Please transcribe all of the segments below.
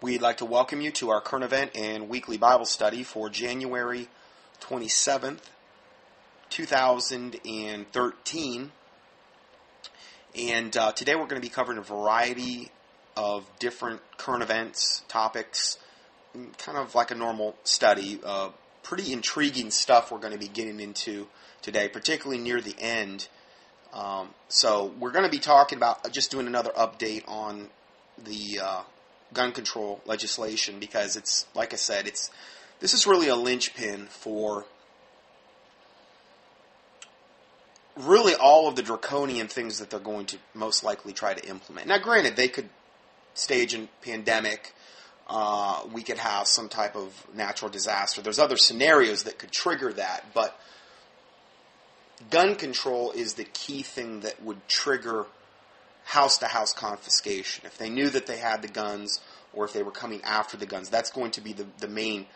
We'd like to welcome you to our current event and weekly Bible study for January 27th, 2013. And today we're going to be covering a variety of different current events, topics, kind of like a normal study. Pretty intriguing stuff we're going to be getting into today, particularly near the end. So we're going to be talking about just doing another update on the gun control legislation, because it's, like I said, this is really a linchpin for really all of the draconian things that they're going to most likely try to implement. Now, granted, they could stage a pandemic. We could have some type of natural disaster. There's other scenarios that could trigger that, but gun control is the key thing that would trigger house-to-house confiscation. If they knew that they had the guns, or if they were coming after the guns, that's going to be the main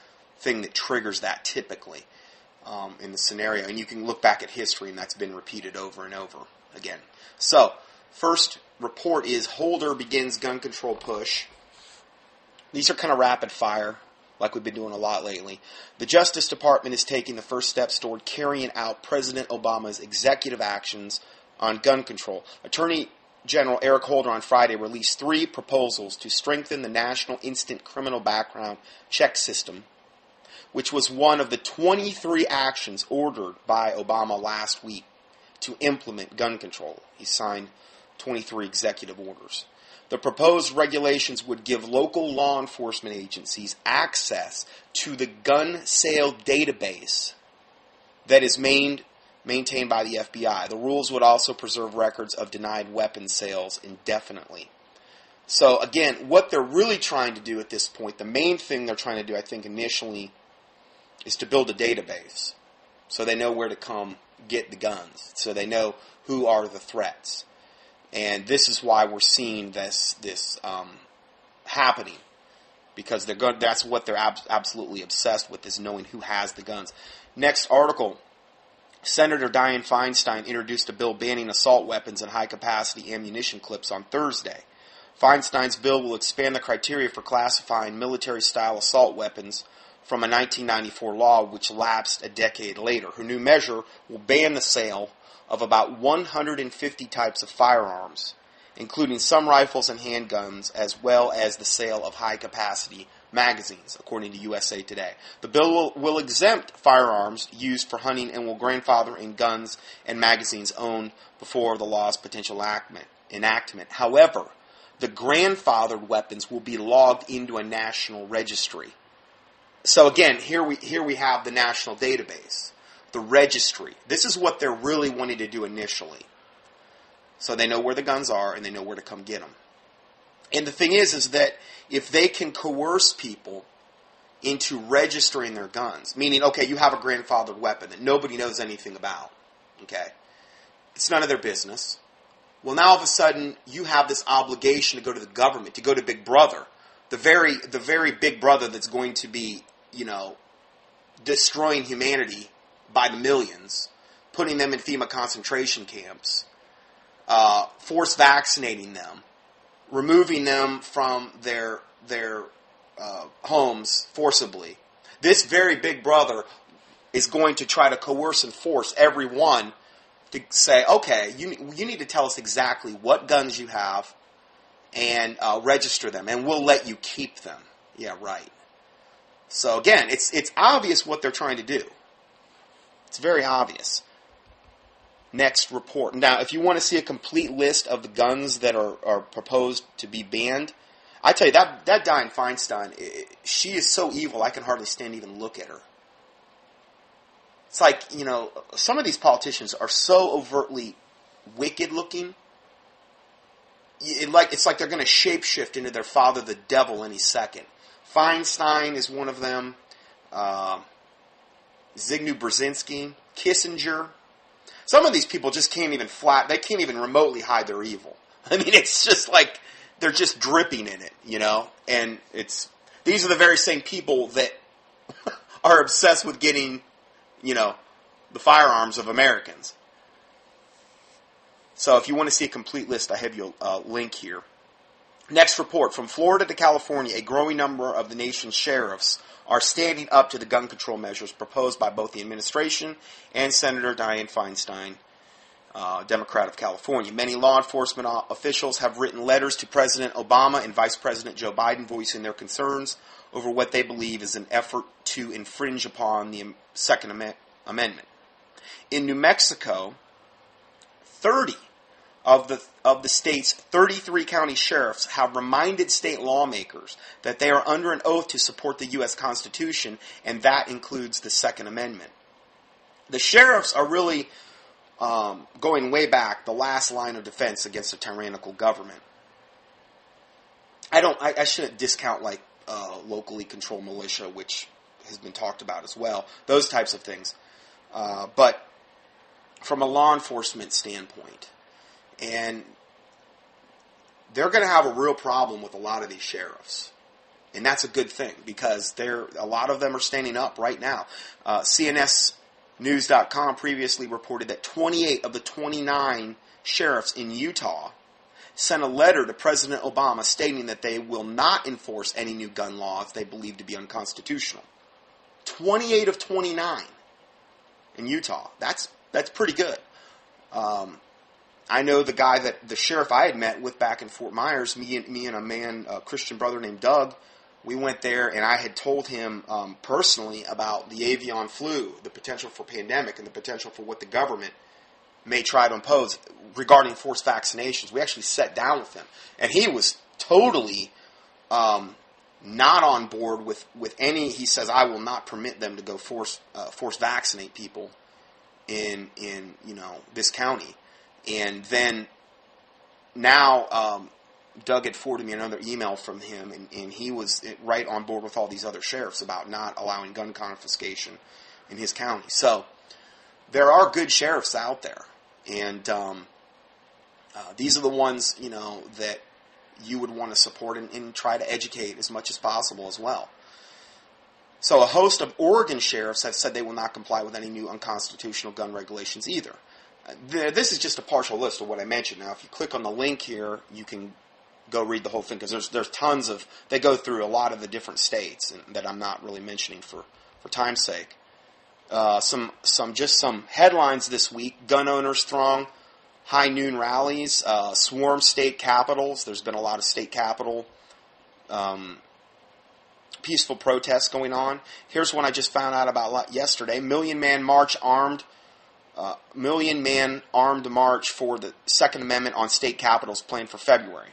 thing that triggers that typically in the scenario. And you can look back at history, and that's been repeated over and over again. So, first report is Holder begins gun control push. These are kind of rapid fire, like we've been doing a lot lately. The Justice Department is taking the first steps toward carrying out President Obama's executive actions on gun control. Attorney General Eric Holder on Friday released 3 proposals to strengthen the National Instant Criminal Background Check System, which was one of the 23 actions ordered by Obama last week to implement gun control. He signed 23 executive orders. The proposed regulations would give local law enforcement agencies access to the gun sale database that is maintained by the FBI. The rules would also preserve records of denied weapons sales indefinitely. So again, what they're really trying to do at this point, the main thing they're trying to do, I think, initially, is to build a database. So they know where to come get the guns. So they know who are the threats. And this is why we're seeing this happening. Because that's what they're absolutely obsessed with, is knowing who has the guns. Next article. Senator Dianne Feinstein introduced a bill banning assault weapons and high-capacity ammunition clips on Thursday. Feinstein's bill will expand the criteria for classifying military-style assault weapons from a 1994 law which lapsed a decade later. Her new measure will ban the sale of about 150 types of firearms, including some rifles and handguns, as well as the sale of high-capacity magazines, according to USA Today. The bill will exempt firearms used for hunting and will grandfather in guns and magazines owned before the law's potential enactment. However, the grandfathered weapons will be logged into a national registry. So again, here we have the national database, the registry. This is what they're really wanting to do initially. So they know where the guns are and they know where to come get them. And the thing is that if they can coerce people into registering their guns, meaning, okay, you have a grandfathered weapon that nobody knows anything about, okay? It's none of their business. Well, now all of a sudden, you have this obligation to go to the government, to go to Big Brother, the very Big Brother that's going to be, destroying humanity by the millions, putting them in FEMA concentration camps, force vaccinating them, removing them from their homes forcibly. This very Big Brother is going to try to coerce and force everyone to say, okay, you need to tell us exactly what guns you have and register them, and we'll let you keep them. Yeah, right. So again, it's obvious what they're trying to do. It's very obvious. Next report. Now, if you want to see a complete list of the guns that are proposed to be banned, I tell you, that Dianne Feinstein, she is so evil, I can hardly stand to even look at her. It's like, some of these politicians are so overtly wicked looking. It's like they're going to shapeshift into their father, the devil, any second. Feinstein is one of them. Zbigniew Brzezinski, Kissinger. Some of these people just can't even they can't even remotely hide their evil. I mean, it's just like they're just dripping in it, And these are the very same people that are obsessed with getting, the firearms of Americans. So if you want to see a complete list, I have you a link here. Next report, from Florida to California, a growing number of the nation's sheriffs are standing up to the gun control measures proposed by both the administration and Senator Dianne Feinstein, Democrat of California. Many law enforcement officials have written letters to President Obama and Vice President Joe Biden voicing their concerns over what they believe is an effort to infringe upon the Second Amendment. In New Mexico, 30 of the state's 33 county sheriffs have reminded state lawmakers that they are under an oath to support the U.S. Constitution, and that includes the Second Amendment. The sheriffs are really going way back, the last line of defense against a tyrannical government. I shouldn't discount like locally controlled militia, which has been talked about as well. Those types of things, but from a law enforcement standpoint, and they're going to have a real problem with a lot of these sheriffs, and that's a good thing because a lot of them are standing up right now. CNSNews.com previously reported that 28 of the 29 sheriffs in Utah sent a letter to President Obama stating that they will not enforce any new gun laws they believe to be unconstitutional. 28 of 29 in Utah. That's pretty good. I know the sheriff I had met with back in Fort Myers, me and a Christian brother named Doug, we went there and I had told him personally about the avian flu, the potential for pandemic and the potential for what the government may try to impose regarding forced vaccinations. We actually sat down with him and he was totally not on board with any. He says, I will not permit them to go force vaccinate people in this county. And then now Doug had forwarded me another email from him, and he was right on board with all these other sheriffs about not allowing gun confiscation in his county. So there are good sheriffs out there, and these are the ones that you would want to support and try to educate as much as possible as well. So a host of Oregon sheriffs have said they will not comply with any new unconstitutional gun regulations either. This is just a partial list of what I mentioned. Now, if you click on the link here, you can go read the whole thing because there's tons of. They go through a lot of the different states that I'm not really mentioning for time's sake. Some headlines this week: gun owners throng high noon rallies, swarm state capitals. There's been a lot of state capital peaceful protests going on. Here's one I just found out about yesterday: Million Man armed march for the Second Amendment on state capitals planned for February.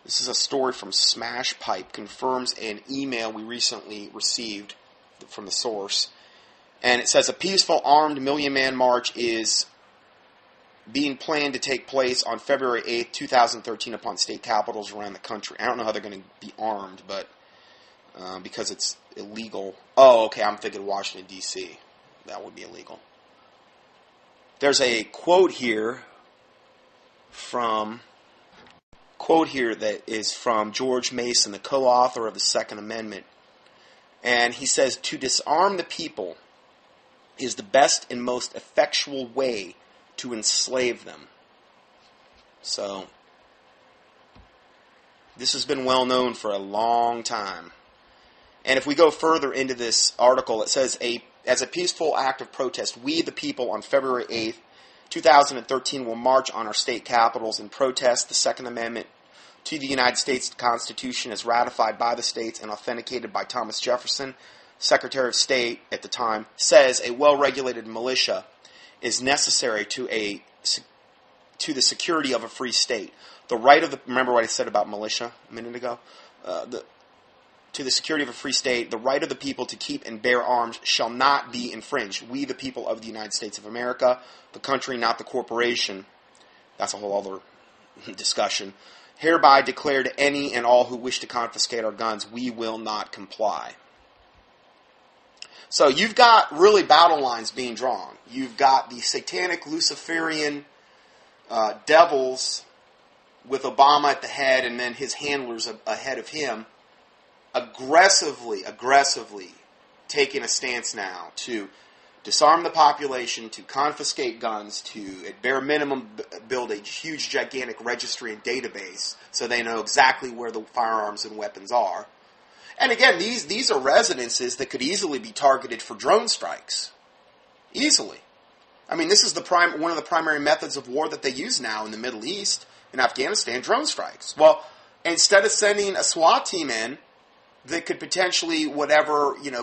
This is a story from Smash Pipe, confirms an email we recently received from the source. And it says a peaceful armed Million Man march is being planned to take place on February 8th, 2013 upon state capitals around the country. I don't know how they're going to be armed, but because it's illegal. Oh, okay, I'm thinking Washington, D.C. That would be illegal. There's a quote here that is from George Mason, the co-author of the Second Amendment. And he says, to disarm the people is the best and most effectual way to enslave them. So, this has been well known for a long time. And if we go further into this article, it says, as a peaceful act of protest, we, the people, on February 8th, 2013, will march on our state capitals and protest the Second Amendment to the United States Constitution as ratified by the states and authenticated by Thomas Jefferson, Secretary of State at the time, says a well-regulated militia is necessary to the security of a free state. The right of the, remember what I said about militia a minute ago? To the security of a free state, the right of the people to keep and bear arms shall not be infringed. We, the people of the United States of America, the country, not the corporation, that's a whole other discussion, hereby declare to any and all who wish to confiscate our guns, we will not comply. So you've got really battle lines being drawn. You've got the satanic Luciferian devils with Obama at the head and then his handlers ahead of him, aggressively taking a stance now to disarm the population, to confiscate guns, to, at bare minimum, build a huge, gigantic registry and database so they know exactly where the firearms and weapons are. And again, these are residences that could easily be targeted for drone strikes. Easily. I mean, this is one of the primary methods of war that they use now in the Middle East, in Afghanistan, drone strikes. Well, instead of sending a SWAT team in that could potentially,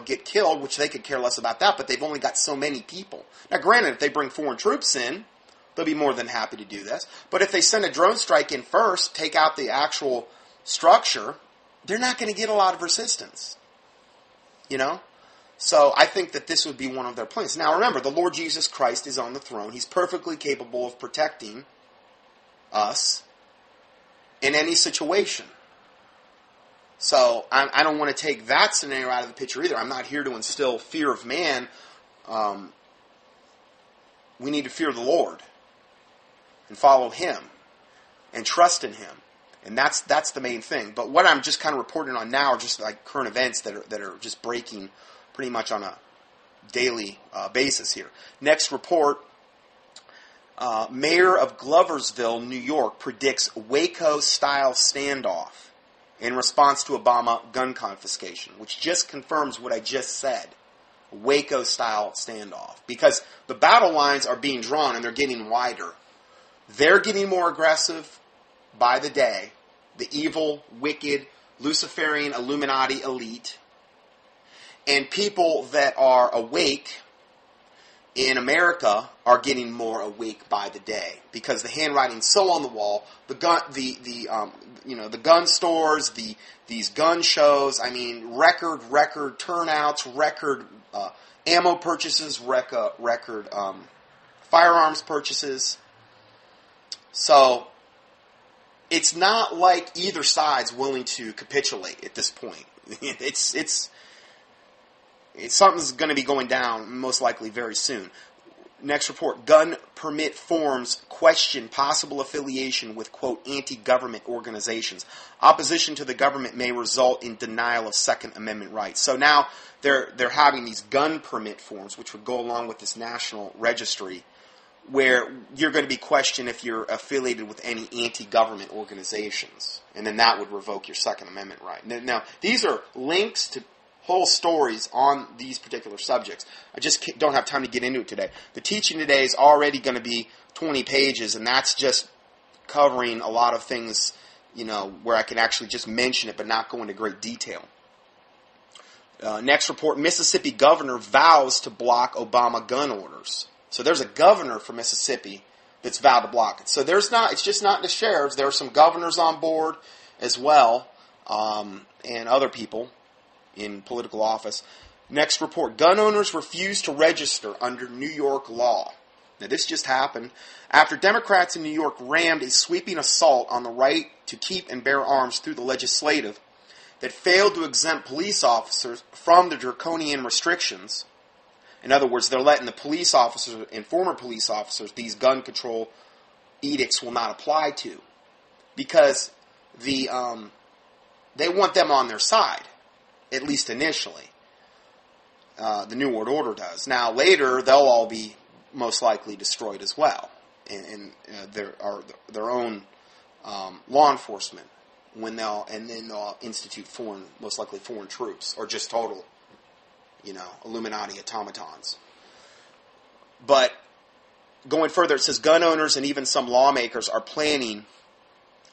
get killed, which they could care less about that, but they've only got so many people. Now, granted, if they bring foreign troops in, they'll be more than happy to do this. But if they send a drone strike in first, take out the actual structure, they're not going to get a lot of resistance. So I think that this would be one of their plans. Now, remember, the Lord Jesus Christ is on the throne. He's perfectly capable of protecting us in any situation. So I don't want to take that scenario out of the picture either. I'm not here to instill fear of man. We need to fear the Lord and follow Him and trust in Him, and that's the main thing. But what I'm just kind of reporting on now are just like current events that are just breaking pretty much on a daily basis here. Next report. Mayor of Gloversville, New York, predicts Waco-style standoff in response to Obama gun confiscation, which just confirms what I just said. Waco-style standoff. Because the battle lines are being drawn and they're getting wider. They're getting more aggressive by the day. The evil, wicked, Luciferian Illuminati elite. And people that are awake in America are getting more awake by the day because the handwriting's so on the wall. The gun stores, these gun shows. I mean, record turnouts, record ammo purchases, record firearms purchases. So it's not like either side's willing to capitulate at this point. It's something's going to be going down, most likely very soon. Next report, gun permit forms question possible affiliation with, quote, anti-government organizations. Opposition to the government may result in denial of Second Amendment rights. So now they're having these gun permit forms, which would go along with this national registry, where you're going to be questioned if you're affiliated with any anti-government organizations. And then that would revoke your Second Amendment right. Now, these are links to whole stories on these particular subjects. I just don't have time to get into it today. The teaching today is already going to be 20 pages, and that's just covering a lot of things, where I can actually just mention it but not go into great detail. Next report, Mississippi governor vows to block Obama gun orders. So there's a governor for Mississippi that's vowed to block it. So it's just not the sheriffs. There are some governors on board as well, and other people in political office. Next report, gun owners refuse to register under New York law. Now this just happened after Democrats in New York rammed a sweeping assault on the right to keep and bear arms through the legislative that failed to exempt police officers from the draconian restrictions. In other words, they're letting the police officers and former police officers these gun control edicts will not apply to because they want them on their side. At least initially. The New World Order does. Now, later, they'll all be most likely destroyed as well. And there are their own law enforcement then they'll institute most likely foreign troops, or just total, Illuminati automatons. But going further, it says gun owners and even some lawmakers are planning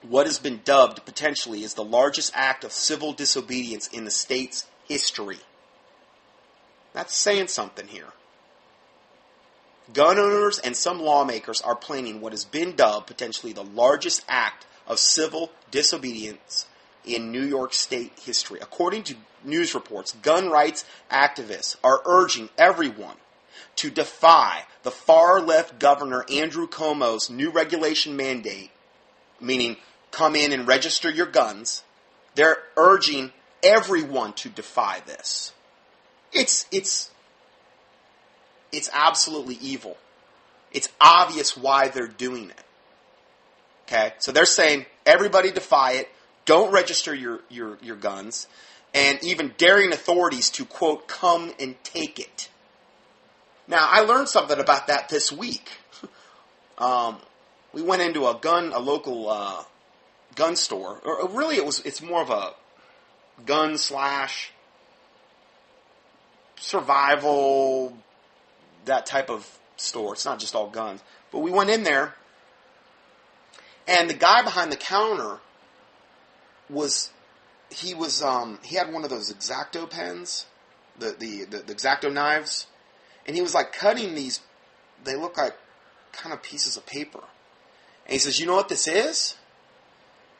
what has been dubbed potentially as the largest act of civil disobedience in the state's history. That's saying something here. Gun owners and some lawmakers are planning what has been dubbed potentially the largest act of civil disobedience in New York State history. According to news reports, gun rights activists are urging everyone to defy the far-left Governor Andrew Cuomo's new regulation mandate, meaning come in and register your guns. They're urging everyone to defy this. It's absolutely evil. It's obvious why they're doing it. Okay? So they're saying, everybody defy it, don't register your guns, and even daring authorities to, quote, come and take it. Now, I learned something about that this week. We went into a local gun store. Or really, it's more of a gun slash survival, that type of store. It's not just all guns. But we went in there, and the guy behind the counter he had one of those X-Acto pens, the X-Acto knives, and he was like cutting these. They look like kind of pieces of paper, and he says, "You know what this is?"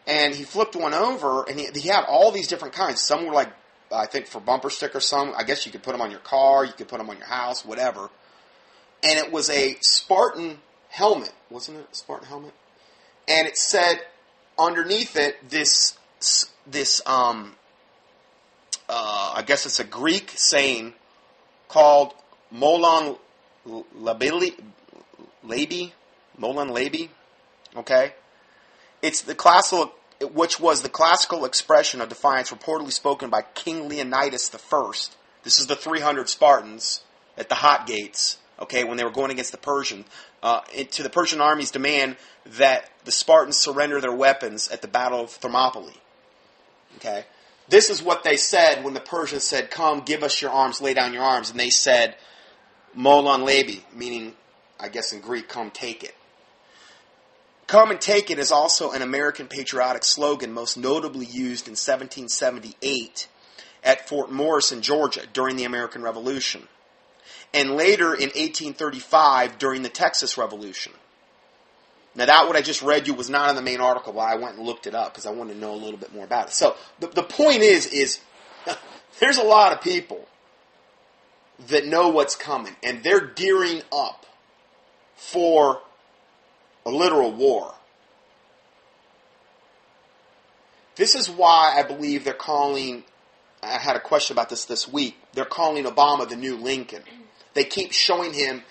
And he flipped one over, and he had all these different kinds. Some were like, I think, for bumper stickers. Some, I guess you could put them on your car, you could put them on your house, whatever. And it was a Spartan helmet, wasn't it? A Spartan helmet. And it said underneath it this I guess it's a Greek saying called Molon Labi. Okay, it's the classical, which was the classical expression of defiance reportedly spoken by King Leonidas I. This is the 300 Spartans at the Hot Gates. Okay, when they were going against the Persian, to the Persian army's demand that the Spartans surrender their weapons at the Battle of Thermopylae. Okay, this is what they said when the Persians said, "Come, give us your arms, lay down your arms," and they said, "Molon Labi," meaning, I guess in Greek, "Come, take it." "Come and take it" is also an American patriotic slogan, most notably used in 1778 at Fort Morris in Georgia during the American Revolution, and later in 1835 during the Texas Revolution. Now, that what I just read you was not in the main article, but I went and looked it up because I wanted to know a little bit more about it. So, the point is there's a lot of people that know what's coming, and they're gearing up for a literal war. This is why I believe they're calling, I had a question about this week, they're calling Obama the new Lincoln. They keep showing him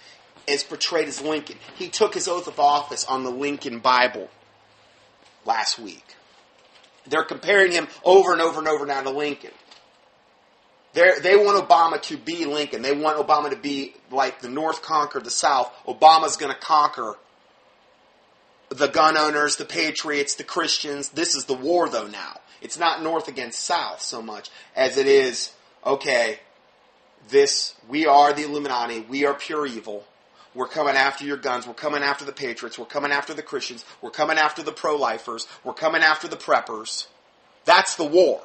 as portrayed as Lincoln. He took his oath of office on the Lincoln Bible last week. They're comparing him over and over and over now to Lincoln. They want Obama to be Lincoln. They want Obama to be like the North conquered the South. Obama's going to conquer the gun owners, the patriots, the Christians. This is the war, though, now. It's not North against South so much as it is, okay, we are the Illuminati. We are pure evil. We're coming after your guns. We're coming after the patriots. We're coming after the Christians. We're coming after the pro-lifers. We're coming after the preppers. That's the war.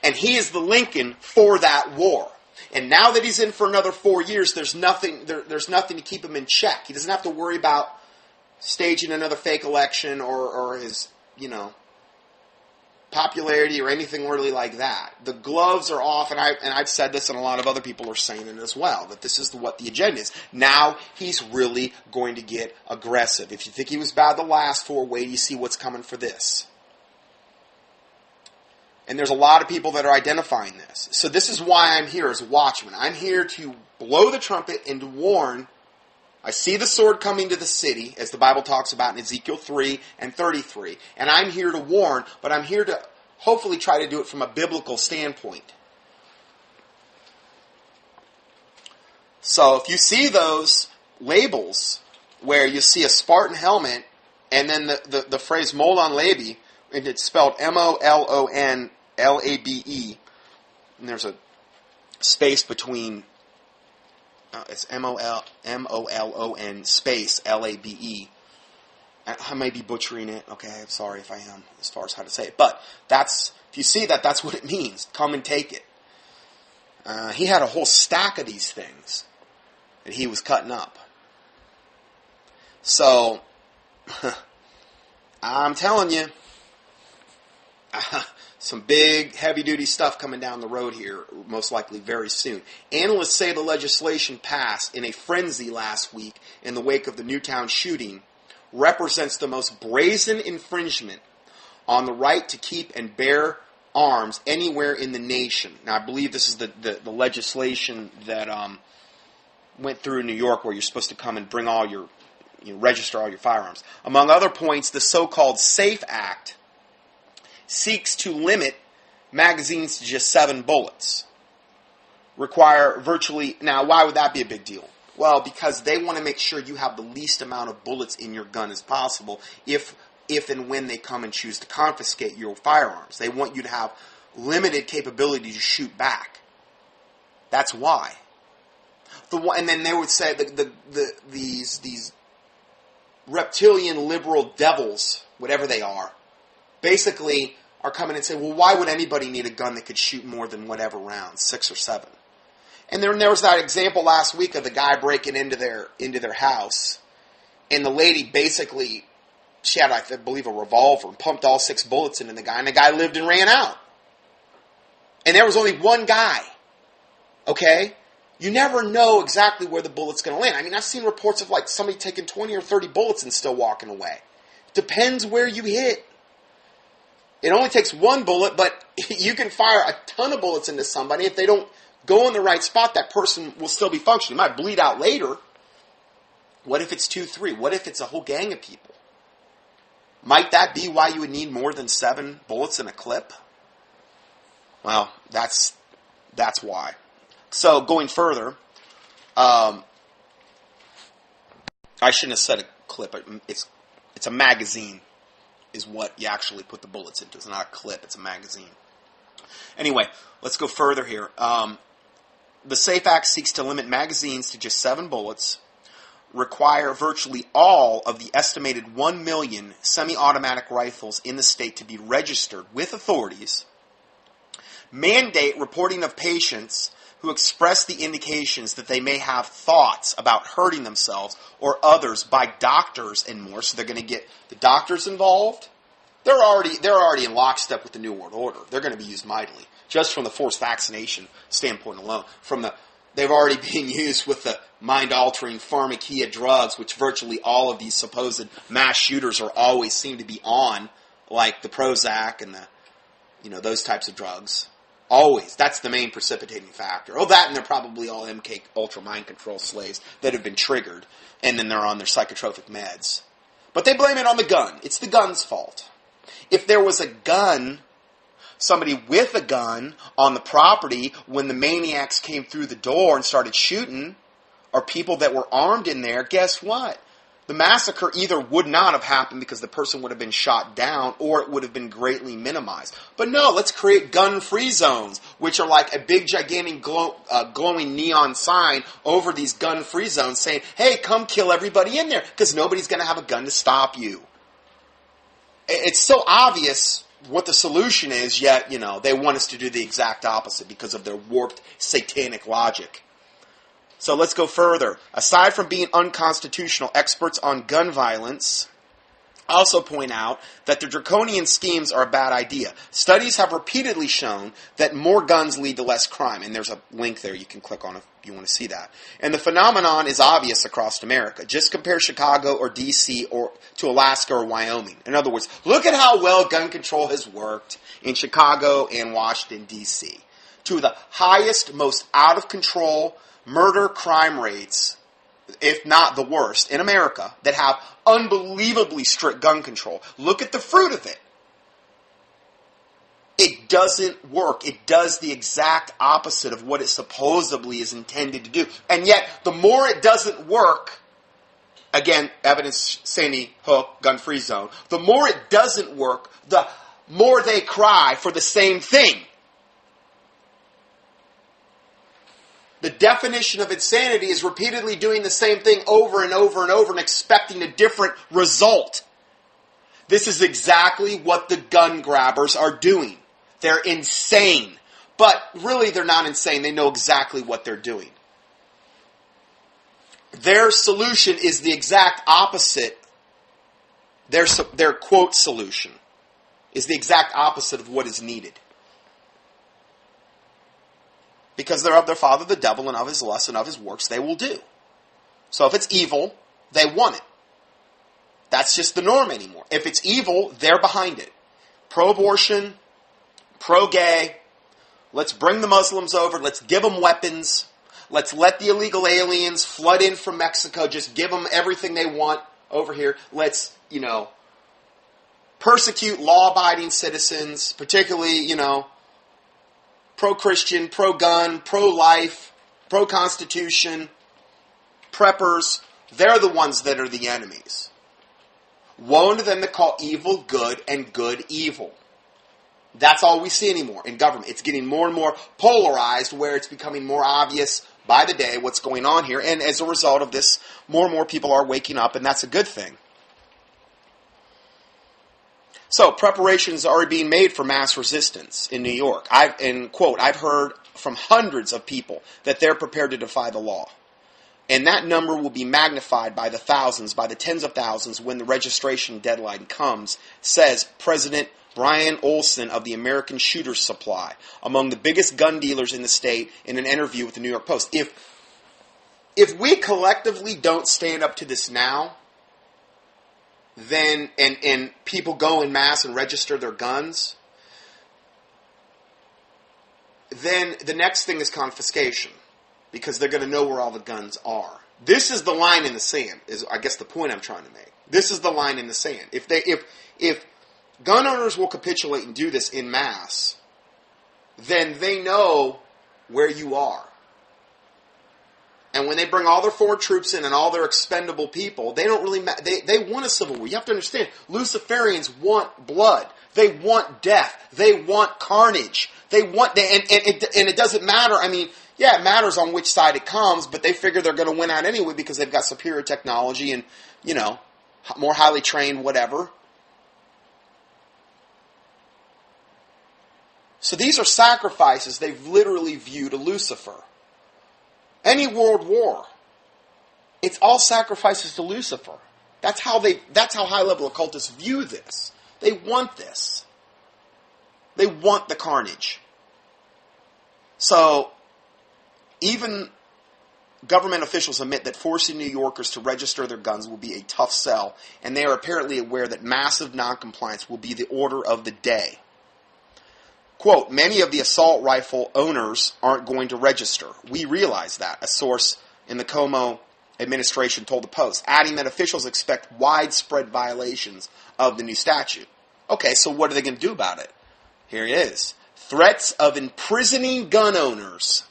And he is the Lincoln for that war. And now that he's in for another 4 years, there's nothing to keep him in check. He doesn't have to worry about staging another fake election or his, popularity or anything really like that. The gloves are off, and I've said this, and a lot of other people are saying it as well, that this is what the agenda is. Now he's really going to get aggressive. If you think he was bad the last 4, wait till you see what's coming for this. And there's a lot of people that are identifying this. So this is why I'm here as a watchman. I'm here to blow the trumpet and to warn. I see the sword coming to the city, as the Bible talks about in Ezekiel 3 and 33. And I'm here to warn, but I'm here to hopefully try to do it from a biblical standpoint. So if you see those labels where you see a Spartan helmet and then the phrase Molon Labi, and it's spelled Molonlabe, and there's a space between... it's Molon space Labe. I may be butchering it. Okay, I'm sorry if I am, as far as how to say it. But if you see that, that's what it means. Come and take it. He had a whole stack of these things that he was cutting up. So, I'm telling you, some big, heavy-duty stuff coming down the road here, most likely very soon. Analysts say the legislation passed in a frenzy last week in the wake of the Newtown shooting represents the most brazen infringement on the right to keep and bear arms anywhere in the nation. Now, I believe this is the legislation that went through in New York, where you're supposed to come and bring all your, register all your firearms. Among other points, the so-called SAFE Act seeks to limit magazines to just 7 bullets. Now, why would that be a big deal? Well, because they want to make sure you have the least amount of bullets in your gun as possible if and when they come and choose to confiscate your firearms. They want you to have limited capability to shoot back. That's why. And then they would say these reptilian liberal devils, whatever they are, basically are coming and saying, well, why would anybody need a gun that could shoot more than whatever rounds, 6 or 7? And then there was that example last week of the guy breaking into their house, and the lady basically, she had, I believe, a revolver and pumped all 6 bullets into the guy, and the guy lived and ran out. And there was only one guy. Okay? You never know exactly where the bullet's going to land. I mean, I've seen reports of like somebody taking 20 or 30 bullets and still walking away. Depends where you hit. It only takes one bullet, but you can fire a ton of bullets into somebody. If they don't go in the right spot, that person will still be functioning. It might bleed out later. What if it's 2, 3? What if it's a whole gang of people? Might that be why you would need more than 7 bullets in a clip? Well, that's why. So, going further, I shouldn't have said a clip. It's a magazine is what you actually put the bullets into. It's not a clip. It's a magazine. Anyway, let's go further here. The SAFE Act seeks to limit magazines to just 7 bullets, require virtually all of the estimated 1 million semi-automatic rifles in the state to be registered with authorities, mandate reporting of patients who express the indications that they may have thoughts about hurting themselves or others by doctors and more. So they're going to get the doctors involved. They're already in lockstep with the New World Order. They're going to be used mightily, just from the forced vaccination standpoint alone. They've already been used with the mind-altering pharmakia drugs, which virtually all of these supposed mass shooters are always seem to be on, like the Prozac and those types of drugs. Always. That's the main precipitating factor. Oh, that, and they're probably all MK Ultra mind control slaves that have been triggered, and then they're on their psychotropic meds. But they blame it on the gun. It's the gun's fault. If there was a gun, somebody with a gun on the property when the maniacs came through the door and started shooting, or people that were armed in there, guess what? The massacre either would not have happened because the person would have been shot down, or it would have been greatly minimized. But no, let's create gun-free zones, which are like a big, gigantic, glowing neon sign over these gun-free zones saying, hey, come kill everybody in there, because nobody's going to have a gun to stop you. It's so obvious what the solution is, yet, they want us to do the exact opposite because of their warped satanic logic. So let's go further. Aside from being unconstitutional, experts on gun violence also point out that the draconian schemes are a bad idea. Studies have repeatedly shown that more guns lead to less crime. And there's a link there you can click on if you want to see that. And the phenomenon is obvious across America. Just compare Chicago or D.C. or to Alaska or Wyoming. In other words, look at how well gun control has worked in Chicago and Washington, D.C. Two of the highest, most out-of-control murder crime rates, if not the worst, in America, that have unbelievably strict gun control. Look at the fruit of it. It doesn't work. It does the exact opposite of what it supposedly is intended to do. And yet, the more it doesn't work, again, evidence, Sandy Hook, gun-free zone, the more it doesn't work, the more they cry for the same thing. The definition of insanity is repeatedly doing the same thing over and over and over and expecting a different result. This is exactly what the gun grabbers are doing. They're insane. But really, they're not insane. They know exactly what they're doing. Their solution is the exact opposite. Their quote solution is the exact opposite of what is needed. Because they're of their father the devil, and of his lusts and of his works they will do. So if it's evil, they want it. That's just the norm anymore. If it's evil, they're behind it. Pro-abortion, pro-gay, let's bring the Muslims over, let's give them weapons, let's let the illegal aliens flood in from Mexico, just give them everything they want over here. Let's, persecute law-abiding citizens, particularly, pro-Christian, pro-gun, pro-life, pro-Constitution. preppers, they're the ones that are the enemies. Woe to them that call evil good and good evil. That's all we see anymore in government. It's getting more and more polarized, where it's becoming more obvious by the day what's going on here. And as a result of this, more and more people are waking up, and that's a good thing. So, preparations are being made for mass resistance in New York. I've heard from hundreds of people that they're prepared to defy the law. And that number will be magnified by the thousands, by the tens of thousands, when the registration deadline comes, says President Brian Olson of the American Shooter Supply, among the biggest gun dealers in the state, in an interview with the New York Post. If we collectively don't stand up to this now, then and people go en masse and register their guns, then the next thing is confiscation, because they're going to know where all the guns are. This is the line in the sand, is I guess the point I'm trying to make. This is the line in the sand. If gun owners will capitulate and do this en masse, then they know where you are. And when they bring all their foreign troops in and all their expendable people, they don't really they want a civil war. You have to understand, Luciferians want blood. They want death. They want carnage. And it doesn't matter. I mean, yeah, it matters on which side it comes, but they figure they're going to win out anyway because they've got superior technology and, more highly trained, whatever. So these are sacrifices they've literally viewed to Lucifer. Any world war, it's all sacrifices to Lucifer. That's how high-level occultists view this. They want this. They want the carnage. So, even government officials admit that forcing New Yorkers to register their guns will be a tough sell, and they are apparently aware that massive noncompliance will be the order of the day. Quote, many of the assault rifle owners aren't going to register. We realize that, a source in the Cuomo administration told the Post, adding that officials expect widespread violations of the new statute. Okay, so what are they going to do about it? Here it is. Threats of imprisoning gun owners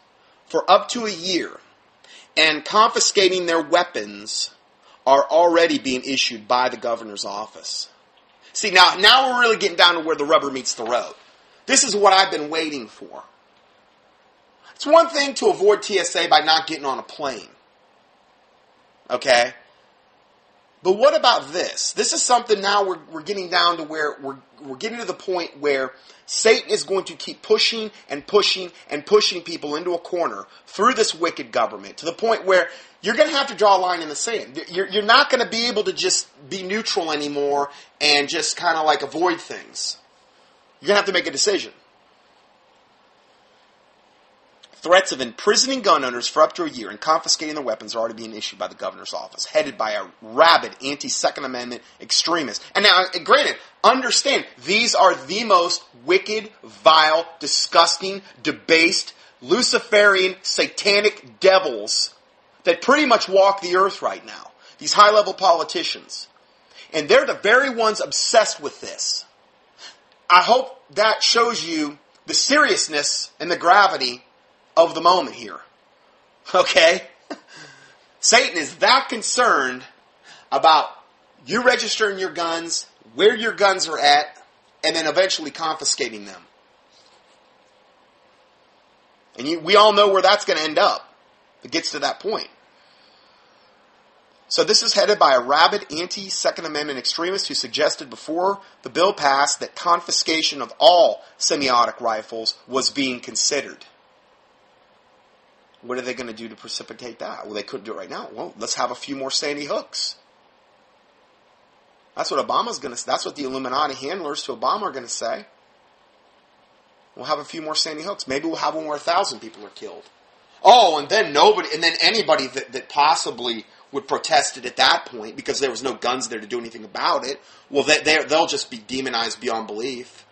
for up to a year and confiscating their weapons are already being issued by the governor's office. See, now we're really getting down to where the rubber meets the road. This is what I've been waiting for. It's one thing to avoid TSA by not getting on a plane. Okay? But what about this? This is something now we're getting down to where we're getting to the point where Satan is going to keep pushing and pushing and pushing people into a corner through this wicked government to the point where you're going to have to draw a line in the sand. You're not going to be able to just be neutral anymore and just kind of like avoid things. You're going to have to make a decision. Threats of imprisoning gun owners for up to a year and confiscating their weapons are already being issued by the governor's office, headed by a rabid anti-Second Amendment extremist. And now, granted, understand, these are the most wicked, vile, disgusting, debased, Luciferian, satanic devils that pretty much walk the earth right now. These high-level politicians. And they're the very ones obsessed with this. I hope that shows you the seriousness and the gravity of the moment here. Okay? Satan is that concerned about you registering your guns, where your guns are at, and then eventually confiscating them. And we all know where that's going to end up. It gets to that point. So this is headed by a rabid anti-Second Amendment extremist who suggested before the bill passed that confiscation of all semi-automatic rifles was being considered. What are they going to do to precipitate that? Well, they couldn't do it right now. Well, let's have a few more Sandy Hooks. That's what Obama's going to. That's what the Illuminati handlers to Obama are going to say. We'll have a few more Sandy Hooks. Maybe we'll have one where 1,000 people are killed. Oh, and then anybody that possibly would protest it at that point because there was no guns there to do anything about it. Well, they'll just be demonized beyond belief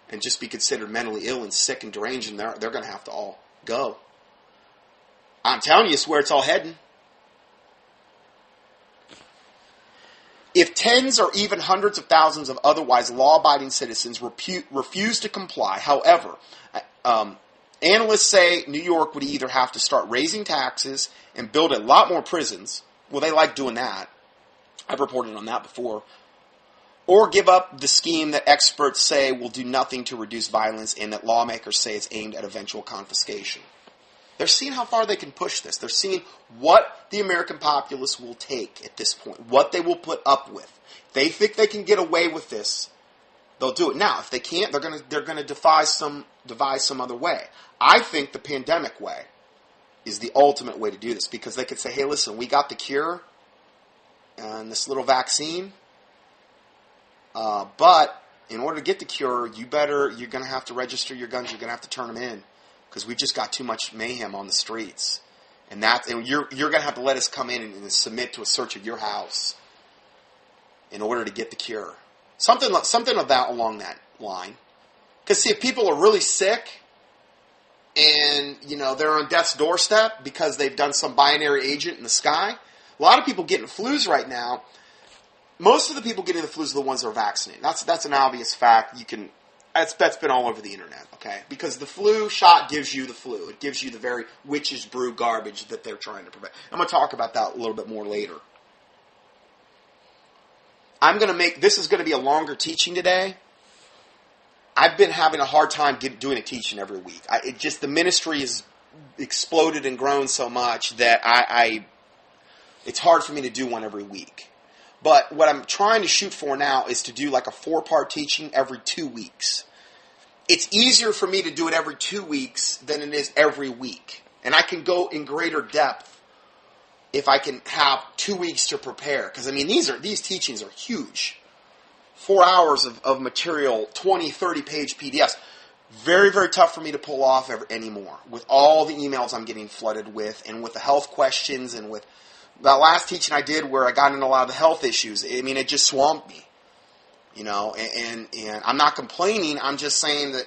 and just be considered mentally ill and sick and deranged, and they're going to have to all go. I'm telling you, it's where it's all heading. If tens or even hundreds of thousands of otherwise law-abiding citizens refuse to comply, however, Analysts say New York would either have to start raising taxes and build a lot more prisons. Well, they like doing that. I've reported on that before. Or give up the scheme that experts say will do nothing to reduce violence and that lawmakers say is aimed at eventual confiscation. They're seeing how far they can push this. They're seeing what the American populace will take at this point, what they will put up with. If they think they can get away with this, they'll do it. Now, if they can't, they're gonna devise some other way. I think the pandemic way is the ultimate way to do this, because they could say, hey, listen, we got the cure and this little vaccine, but in order to get the cure, you're going to have to register your guns, you're going to have to turn them in, because we just got too much mayhem on the streets. And you're going to have to let us come in and submit to a search of your house in order to get the cure. Something along that line. Because, see, if people are really sick and, they're on death's doorstep because they've done some binary agent in the sky, a lot of people getting flus right now. Most of the people getting the flus are the ones that are vaccinated. That's an obvious fact. That's been all over the internet, okay? Because the flu shot gives you the flu. It gives you the very witch's brew garbage that they're trying to prevent. I'm going to talk about that a little bit more later. This is going to be a longer teaching today. I've been having a hard time doing a teaching every week. The ministry has exploded and grown so much that it's hard for me to do one every week. But what I'm trying to shoot for now is to do like a 4-part teaching every 2 weeks. It's easier for me to do it every 2 weeks than it is every week. And I can go in greater depth if I can have 2 weeks to prepare. Because, these teachings are huge. 4 hours of material, 20, 30-page PDFs. Very, very tough for me to pull off anymore. With all the emails I'm getting flooded with, and with the health questions, and with that last teaching I did where I got into a lot of the health issues. It just swamped me. And I'm not complaining. I'm just saying that,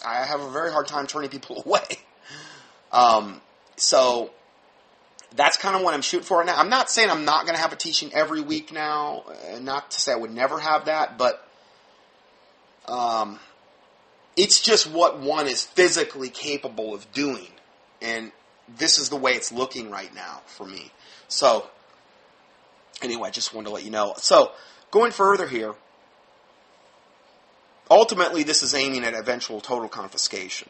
I have a very hard time turning people away. So that's kind of what I'm shooting for now. I'm not saying I'm not going to have a teaching every week now. Not to say I would never have that, but it's just what one is physically capable of doing. And this is the way it's looking right now for me. So, anyway, I just wanted to let you know. So, going further here, ultimately this is aiming at eventual total confiscation.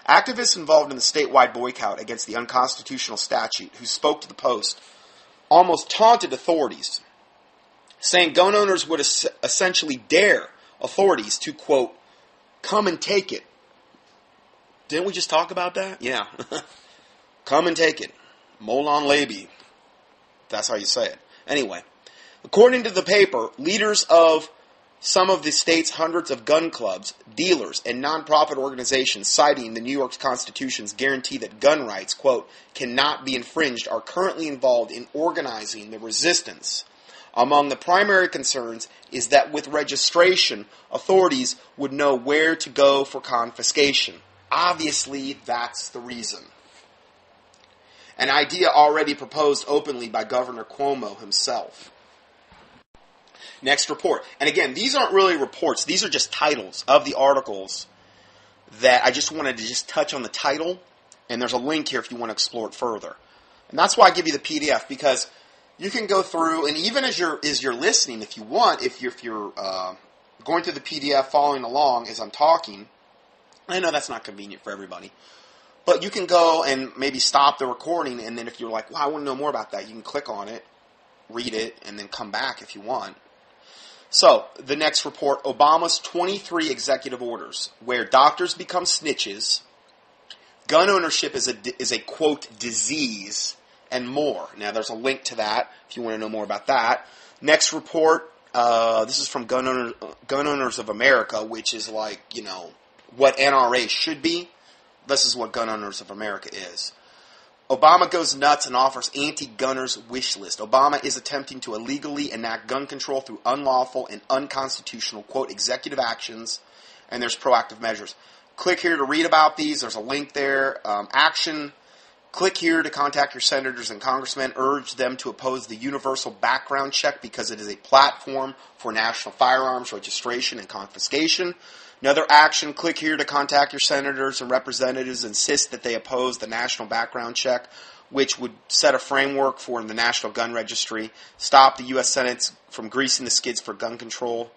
Activists involved in the statewide boycott against the unconstitutional statute who spoke to the Post almost taunted authorities, saying gun owners would essentially dare authorities to, quote, come and take it. Didn't we just talk about that? Yeah. Come and take it. Molon Labi. That's how you say it. Anyway, according to the paper, leaders of some of the state's hundreds of gun clubs, dealers, and nonprofit organizations citing the New York Constitution's guarantee that gun rights, quote, cannot be infringed are currently involved in organizing the resistance. Among the primary concerns is that with registration, authorities would know where to go for confiscation. Obviously, that's the reason. An idea already proposed openly by Governor Cuomo himself. Next report. And again, these aren't really reports. These are just titles of the articles that I just wanted to just touch on the title. And there's a link here if you want to explore it further. And that's why I give you the PDF, because you can go through, and even as you're listening, if you want, if you're going through the PDF, following along as I'm talking, I know that's not convenient for everybody, but you can go and maybe stop the recording, and then if you're like, wow, I want to know more about that, you can click on it, read it, and then come back if you want. So, the next report, Obama's 23 executive orders, where doctors become snitches, gun ownership is a quote, disease, and more. Now, there's a link to that if you want to know more about that. Next report, this is from Gun Owners of America, which is like, what NRA should be. This is what Gun Owners of America is. Obama goes nuts and offers anti-gunners wish list. Obama is attempting to illegally enact gun control through unlawful and unconstitutional, quote, executive actions, and there's proactive measures. Click here to read about these. There's a link there. Action. Click here to contact your senators and congressmen. Urge them to oppose the universal background check because it is a platform for national firearms registration and confiscation. Another action, click here to contact your senators and representatives, insist that they oppose the national background check, which would set a framework for the National Gun Registry, stop the U.S. Senate from greasing the skids for gun control.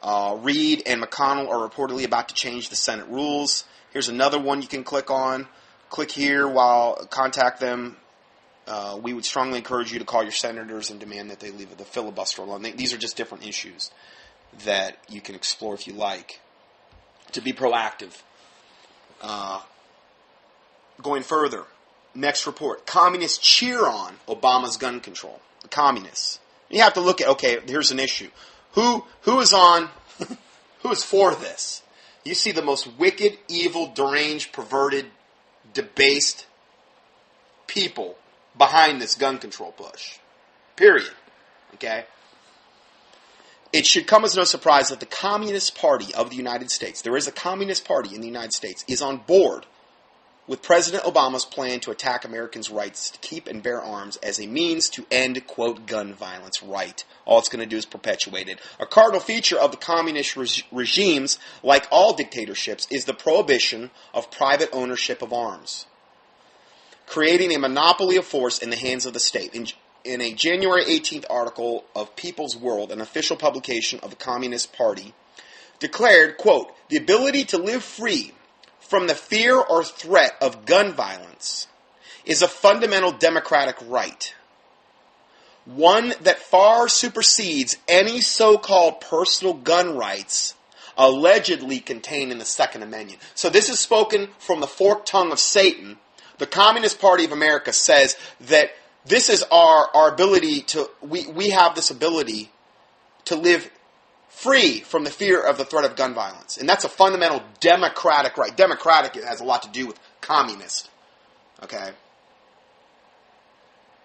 Reid and McConnell are reportedly about to change the Senate rules. Here's another one you can click on. Click here while contact them. We would strongly encourage you to call your senators and demand that they leave the filibuster alone. These are just different issues that you can explore if you like to be proactive. Going further, next report. Communists cheer on Obama's gun control. The communists. You have to look at, okay, here's an issue. Who is on, who is for this? You see the most wicked, evil, deranged, perverted, debased people behind this gun control push. Period. Okay? It should come as no surprise that the Communist Party of the United States, there is a Communist Party in the United States, is on board with President Obama's plan to attack Americans' rights to keep and bear arms as a means to end, quote, gun violence. Right. All it's going to do is perpetuate it. A cardinal feature of the communist regimes, like all dictatorships, is the prohibition of private ownership of arms, creating a monopoly of force in the hands of the state. In a January 18th article of People's World, an official publication of the Communist Party, declared, quote, the ability to live free from the fear or threat of gun violence is a fundamental democratic right, one that far supersedes any so-called personal gun rights allegedly contained in the Second Amendment. So this is spoken from the forked tongue of Satan. The Communist Party of America says that this is our ability to, we have this ability to live free from the fear of the threat of gun violence. And that's a fundamental democratic right. Democratic, it has a lot to do with communist. Okay?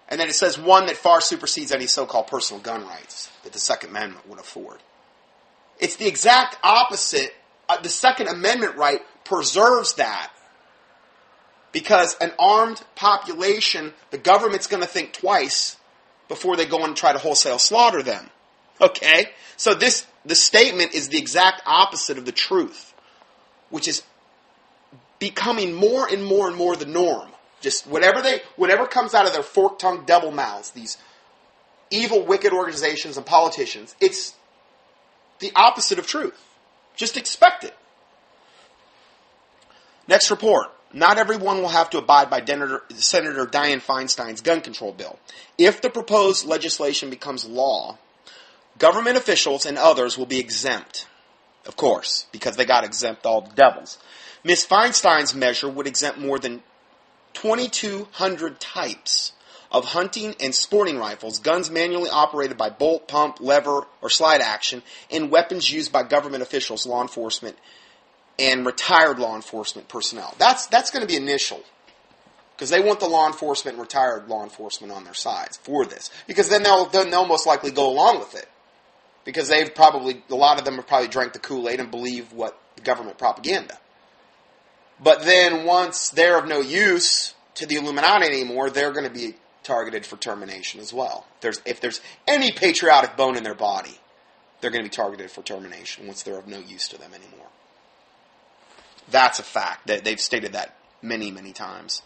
And then it says one that far supersedes any so-called personal gun rights that the Second Amendment would afford. It's the exact opposite. The Second Amendment right preserves that. Because an armed population, the government's going to think twice before they go and try to wholesale slaughter them. Okay? So the statement is the exact opposite of the truth, which is becoming more and more and more the norm. Just whatever comes out of their fork-tongued devil mouths, these evil, wicked organizations and politicians, it's the opposite of truth. Just expect it. Next report. Not everyone will have to abide by Senator Dianne Feinstein's gun control bill. If the proposed legislation becomes law, government officials and others will be exempt, of course, because they got to exempt all the devils. Ms. Feinstein's measure would exempt more than 2,200 types of hunting and sporting rifles, guns manually operated by bolt, pump, lever, or slide action, and weapons used by government officials, law enforcement, and retired law enforcement personnel. That's going to be initial, because they want the law enforcement and retired law enforcement on their sides for this, because then they'll most likely go along with it, because a lot of them have probably drank the Kool-Aid and believe what the government propaganda. But then once they're of no use to the Illuminati anymore, they're going to be targeted for termination as well. If there's any patriotic bone in their body, they're going to be targeted for termination once they're of no use to them anymore. That's a fact. They've stated that many, many times.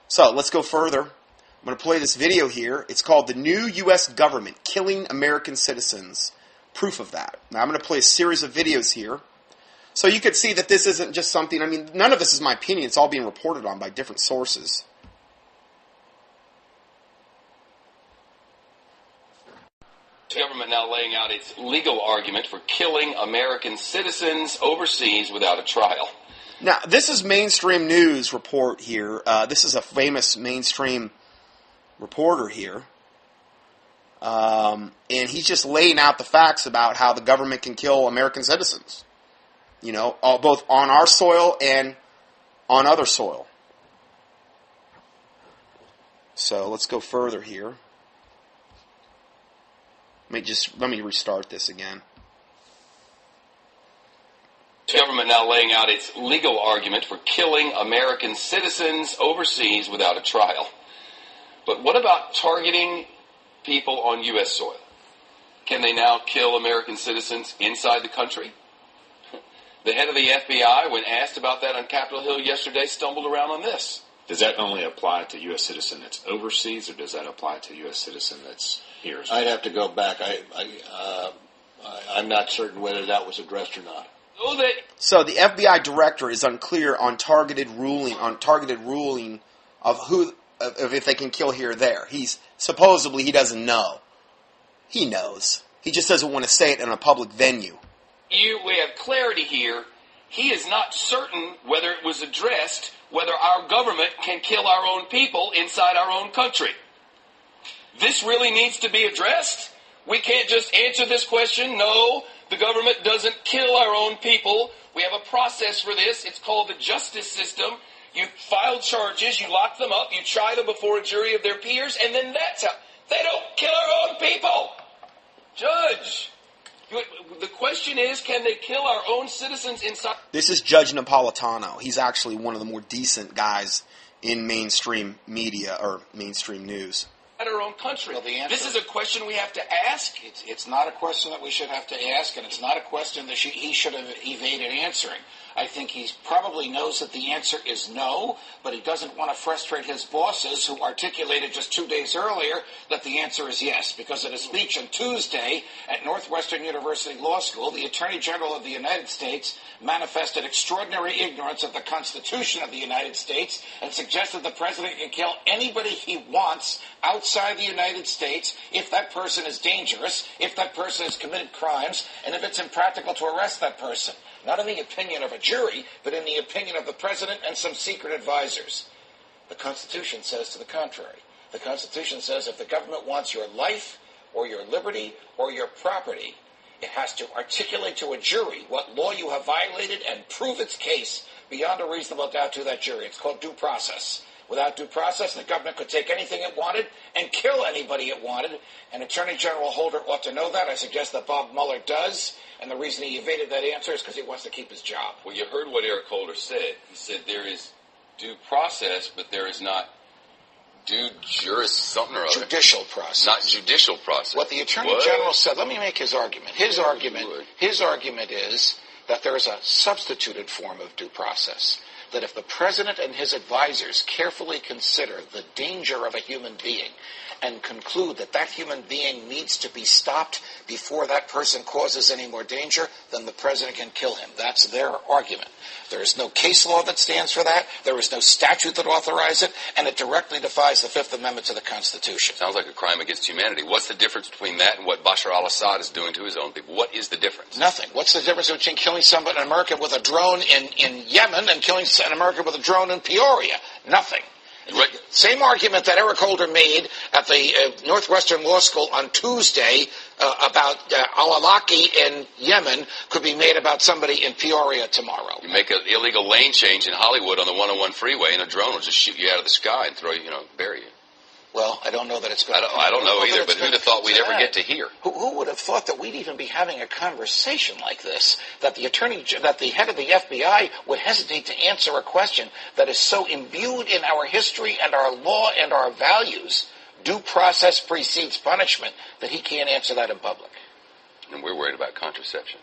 So let's go further. I'm going to play this video here. It's called The New U.S. Government Killing American Citizens. Proof of that. Now I'm going to play a series of videos here. So you could see that this isn't just something, none of this is my opinion. It's all being reported on by different sources. The government now laying out its legal argument for killing American citizens overseas without a trial. Now, this is mainstream news report here. This is a famous mainstream reporter here. And he's just laying out the facts about how the government can kill American citizens. Both on our soil and on other soil. So let's go further here. Let me restart this again. The government now laying out its legal argument for killing American citizens overseas without a trial. But what about targeting people on U.S. soil? Can they now kill American citizens inside the country? The head of the FBI, when asked about that on Capitol Hill yesterday, stumbled around on this. Does that only apply to U.S. citizen that's overseas, or does that apply to U.S. citizen that's here as well? I'd have to go back. I'm not certain whether that was addressed or not. So the FBI director is unclear on targeted ruling of who, of if they can kill here or there. Supposedly he doesn't know. He knows. He just doesn't want to say it in a public venue. We have clarity here. He is not certain whether it was addressed, whether our government can kill our own people inside our own country. This really needs to be addressed. We can't just answer this question. No, the government doesn't kill our own people. We have a process for this. It's called the justice system. You file charges, you lock them up, you try them before a jury of their peers, and then that's how. They don't kill our own people. Judge, the question is, can they kill our own citizens inside? This is Judge Napolitano. He's actually one of the more decent guys in mainstream media or mainstream news. Our own country. Well, the answer, this is a question we have to ask. It's not a question that we should have to ask, and it's not a question that he should have evaded answering. I think he probably knows that the answer is no, but he doesn't want to frustrate his bosses who articulated just 2 days earlier that the answer is yes. Because at a speech on Tuesday at Northwestern University Law School, the Attorney General of the United States manifested extraordinary ignorance of the Constitution of the United States and suggested the president can kill anybody he wants outside the United States if that person is dangerous, if that person has committed crimes, and if it's impractical to arrest that person. Not in the opinion of a jury, but in the opinion of the president and some secret advisors. The Constitution says to the contrary. The Constitution says if the government wants your life or your liberty or your property, it has to articulate to a jury what law you have violated and prove its case beyond a reasonable doubt to that jury. It's called due process. Without due process, the government could take anything it wanted and kill anybody it wanted. And Attorney General Holder ought to know that. I suggest that Bob Mueller does. And the reason he evaded that answer is because he wants to keep his job. Well, you heard what Eric Holder said. He said there is due process, but there is not due something or other. Judicial process. Not judicial process. What the Attorney General said, let me make his argument. His argument is that there is a substituted form of due process. That if the president and his advisors carefully consider the danger of a human being and conclude that that human being needs to be stopped before that person causes any more danger, then the president can kill him. That's their argument. There is no case law that stands for that. There is no statute that authorizes it, and it directly defies the Fifth Amendment to the Constitution. Sounds like a crime against humanity. What's the difference between that and what Bashar al-Assad is doing to his own people? What is the difference? Nothing. What's the difference between killing somebody, an American with a drone in Yemen and killing an American with a drone in Peoria? Nothing. Right. Same argument that Eric Holder made at the Northwestern Law School on Tuesday about al-Awlaki in Yemen could be made about somebody in Peoria tomorrow. You make an illegal lane change in Hollywood on the 101 freeway, and a drone will just shoot you out of the sky and throw you, bury you. Well, I don't know that it's going to... I don't know either, but who'd have thought we'd ever get to hear? Who would have thought that we'd even be having a conversation like this? That the head of the FBI would hesitate to answer a question that is so imbued in our history and our law and our values, due process precedes punishment, that he can't answer that in public. And we're worried about contraception.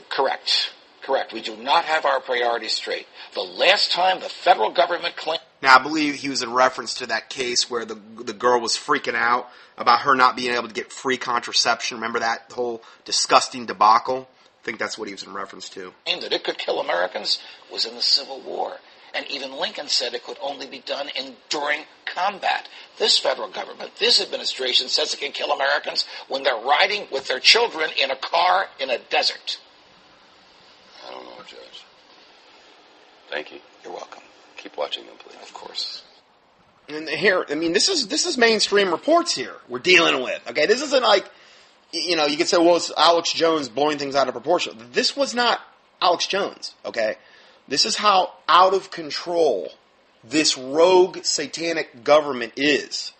Correct. We do not have our priorities straight. The last time the federal government claimed... Now, I believe he was in reference to that case where the girl was freaking out about her not being able to get free contraception. Remember that whole disgusting debacle? I think that's what he was in reference to. That it could kill Americans was in the Civil War. And even Lincoln said it could only be done during combat. This federal government, this administration says it can kill Americans when they're riding with their children in a car in a desert. I don't know, Judge. Thank you. You're welcome. Keep watching them, please. Of course. And here, this is mainstream reports here we're dealing with. Okay, this isn't like, you could say, well, it's Alex Jones blowing things out of proportion. This was not Alex Jones, okay? This is how out of control this rogue satanic government is.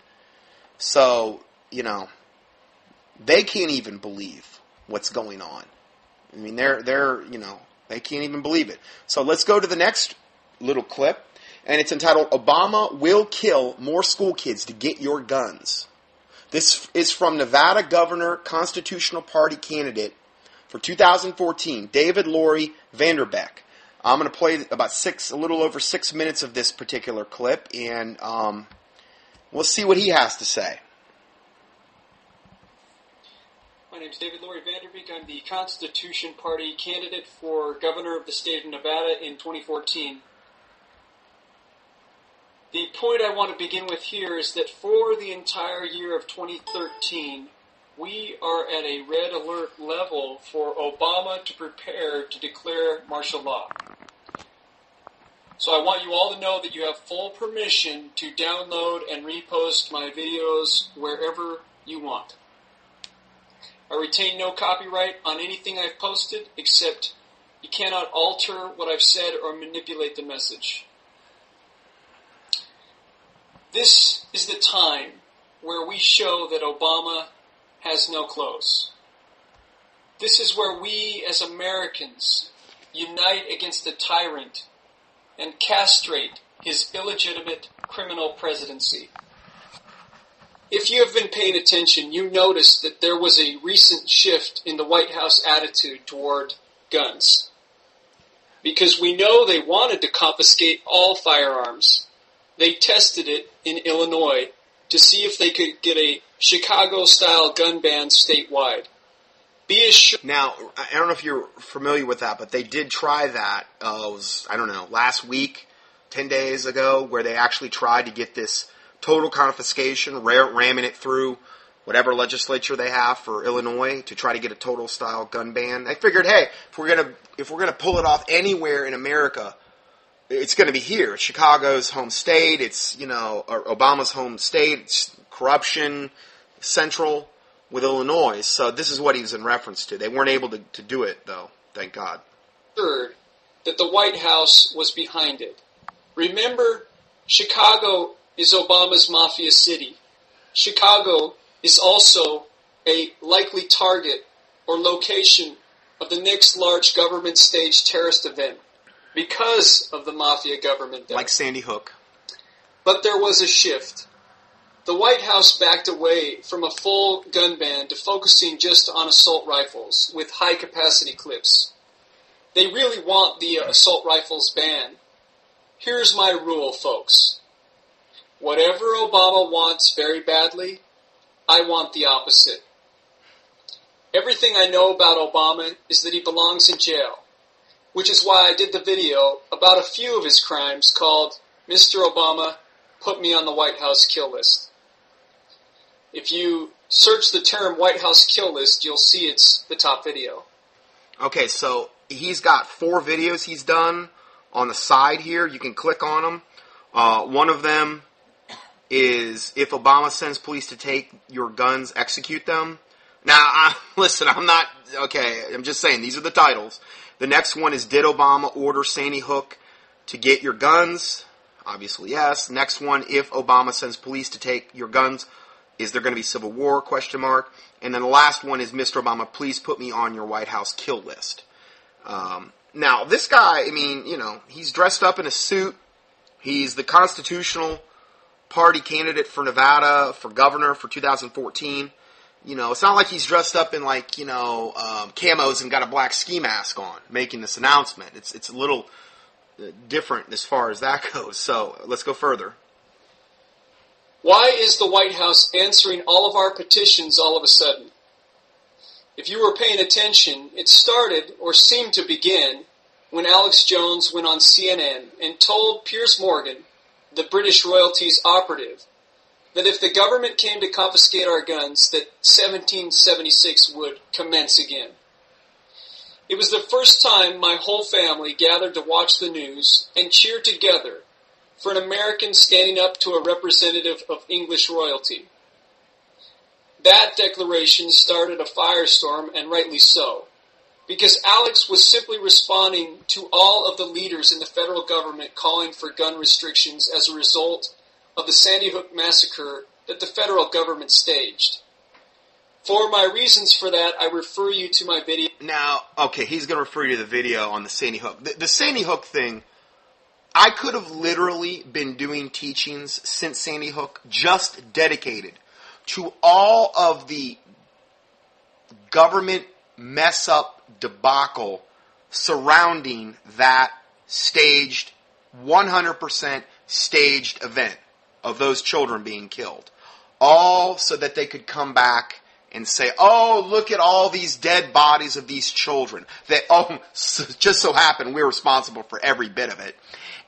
So, they can't even believe what's going on. They're they can't even believe it. So let's go to the next little clip, and it's entitled, Obama Will Kill More School Kids to Get Your Guns. This is from Nevada Governor Constitutional Party candidate for 2014, David Laurie Vanderbeck. I'm going to play about a little over 6 minutes of this particular clip, and we'll see what he has to say. My name is David Laurie Vanderbeek. I'm the Constitution Party candidate for governor of the state of Nevada in 2014. The point I want to begin with here is that for the entire year of 2013, we are at a red alert level for Obama to prepare to declare martial law. So I want you all to know that you have full permission to download and repost my videos wherever you want. I retain no copyright on anything I've posted, except you cannot alter what I've said or manipulate the message. This is the time where we show that Obama has no clothes. This is where we as Americans unite against the tyrant and castrate his illegitimate criminal presidency. If you have been paying attention, you noticed that there was a recent shift in the White House attitude toward guns. Because we know they wanted to confiscate all firearms. They tested it in Illinois to see if they could get a Chicago-style gun ban statewide. Be assured. Now, I don't know if you're familiar with that, but they did try that, last week, 10 days ago, where they actually tried to get this total confiscation, ramming it through whatever legislature they have for Illinois to try to get a total style gun ban. They figured, hey, if we're gonna pull it off anywhere in America, it's going to be here. It's Chicago's home state. It's Obama's home state. It's corruption central with Illinois. So this is what he was in reference to. They weren't able to do it though. Thank God. Third, that the White House was behind it. Remember, Chicago is Obama's mafia city. Chicago is also a likely target or location of the next large government staged terrorist event because of the mafia government there. Like Sandy Hook. But there was a shift. The White House backed away from a full gun ban to focusing just on assault rifles with high-capacity clips. They really want the assault rifles banned. Here's my rule, folks. Whatever Obama wants very badly, I want the opposite. Everything I know about Obama is that he belongs in jail, which is why I did the video about a few of his crimes called Mr. Obama, Put Me on the White House Kill List. If you search the term White House Kill List, you'll see it's the top video. Okay, so he's got 4 videos he's done on the side here. You can click on them. One of them is if Obama sends police to take your guns, execute them. Now, listen, I'm just saying, these are the titles. The next one is, did Obama order Sandy Hook to get your guns? Obviously, yes. Next one, if Obama sends police to take your guns, is there going to be civil war? ? And then the last one is, Mr. Obama, please put me on your White House kill list. Now, this guy, he's dressed up in a suit. He's the Constitutional Party candidate for Nevada, for governor for 2014. It's not like he's dressed up in camos and got a black ski mask on making this announcement. It's a little different as far as that goes. So let's go further. Why is the White House answering all of our petitions all of a sudden? If you were paying attention, it started, or seemed to begin, when Alex Jones went on CNN and told Piers Morgan, the British royalties operative, that if the government came to confiscate our guns, that 1776 would commence again. It was the first time my whole family gathered to watch the news and cheer together for an American standing up to a representative of English royalty. That declaration started a firestorm, and rightly so, because Alex was simply responding to all of the leaders in the federal government calling for gun restrictions as a result of the Sandy Hook massacre that the federal government staged. For my reasons for that, I refer you to my video. Now, okay, he's going to refer you to the video on the Sandy Hook. The Sandy Hook thing, I could have literally been doing teachings since Sandy Hook just dedicated to all of the government mess up debacle surrounding that staged, 100% staged event of those children being killed. All so that they could come back and say, oh, look at all these dead bodies of these children. That, just so happened we're responsible for every bit of it.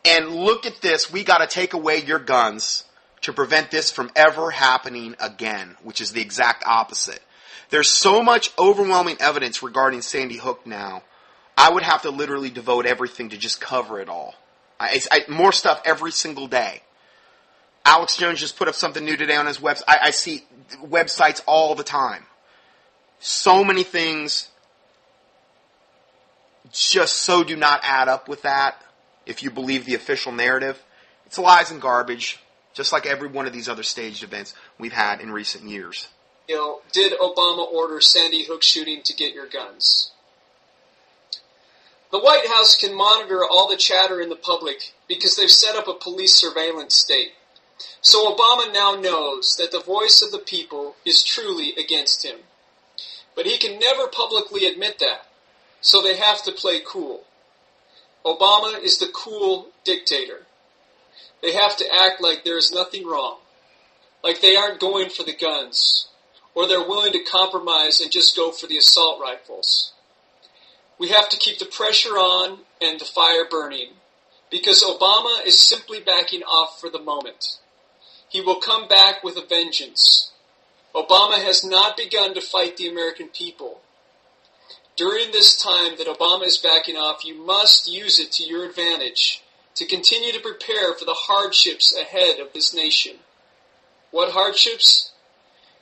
And look at this, we got to take away your guns to prevent this from ever happening again, which is the exact opposite. There's so much overwhelming evidence regarding Sandy Hook now, I would have to literally devote everything to just cover it all. More stuff every single day. Alex Jones just put up something new today on his website. I see websites all the time. So many things just so do not add up with that, if you believe the official narrative. It's lies and garbage, just like every one of these other staged events we've had in recent years. Did Obama order Sandy Hook shooting to get your guns? The White House can monitor all the chatter in the public because they've set up a police surveillance state. So Obama now knows that the voice of the people is truly against him. But he can never publicly admit that, so they have to play cool. Obama is the cool dictator. They have to act like there is nothing wrong, like they aren't going for the guns, or they're willing to compromise and just go for the assault rifles. We have to keep the pressure on and the fire burning, because Obama is simply backing off for the moment. He will come back with a vengeance. Obama has not begun to fight the American people. During this time that Obama is backing off, you must use it to your advantage to continue to prepare for the hardships ahead of this nation. What hardships?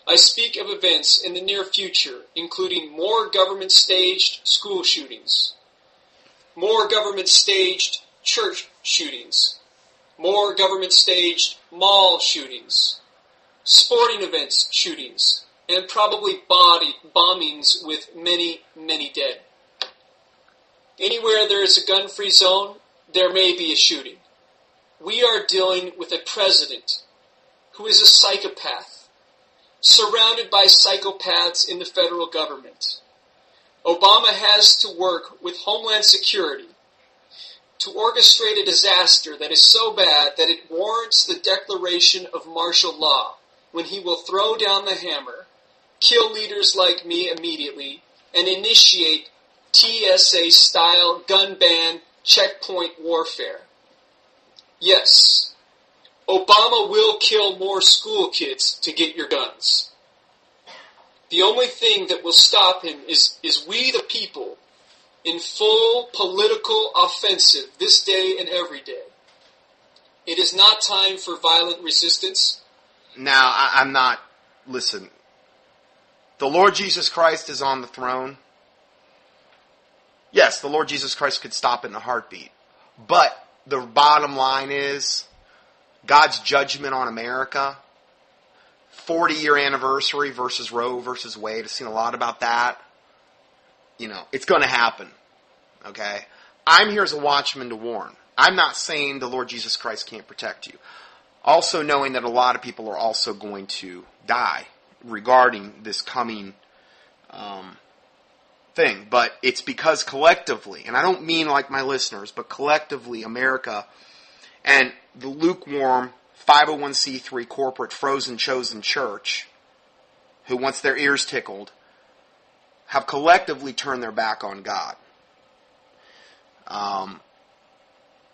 I speak of events in the near future, including more government-staged school shootings, more government-staged church shootings, more government-staged mall shootings, sporting events shootings, and probably bombings with many, many dead. Anywhere there is a gun-free zone, there may be a shooting. We are dealing with a president who is a psychopath, surrounded by psychopaths in the federal government. Obama has to work with Homeland Security to orchestrate a disaster that is so bad that it warrants the declaration of martial law, when he will throw down the hammer, kill leaders like me immediately, and initiate TSA-style gun ban checkpoint warfare. Yes, Obama will kill more school kids to get your guns. The only thing that will stop him is we the people in full political offensive this day and every day. It is not time for violent resistance. Now, I'm not... Listen. The Lord Jesus Christ is on the throne. Yes, the Lord Jesus Christ could stop it in a heartbeat. But the bottom line is, God's judgment on America, 40-year anniversary versus Roe versus Wade, I've seen a lot about that. It's going to happen. Okay? I'm here as a watchman to warn. I'm not saying the Lord Jesus Christ can't protect you. Also knowing that a lot of people are also going to die regarding this coming thing. But it's because collectively, and I don't mean like my listeners, but collectively America and the lukewarm 501c3 corporate frozen chosen church, who wants their ears tickled, have collectively turned their back on God.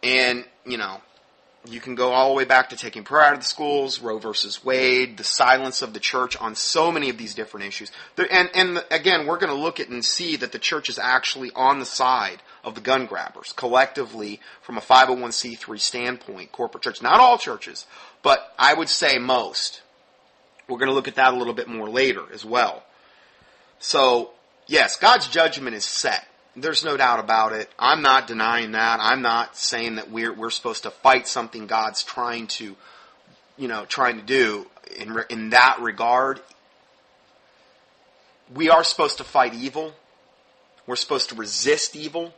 And, you can go all the way back to taking prayer out of the schools, Roe versus Wade, the silence of the church on so many of these different issues. And again, we're going to look at and see that the church is actually on the side of the gun grabbers, collectively, from a 501c3 standpoint, corporate church. Not all churches, but I would say most. We're going to look at that a little bit more later as well. So, yes, God's judgment is set. There's no doubt about it. I'm not denying that. I'm not saying that we're supposed to fight something God's trying to do in that regard. We are supposed to fight evil. We're supposed to resist evil.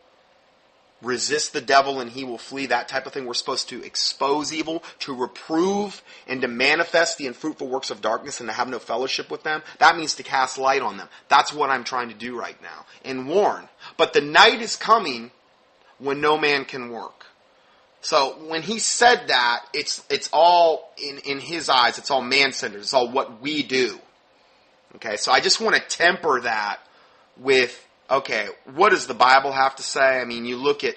resist the devil and he will flee, that type of thing. We're supposed to expose evil, to reprove, and to manifest the unfruitful works of darkness and to have no fellowship with them. That means to cast light on them. That's what I'm trying to do right now. And warn. But the night is coming when no man can work. So when he said that, it's all, in his eyes, it's all man-centered. It's all what we do. Okay, so I just want to temper that with, okay, what does the Bible have to say? I mean, you look at,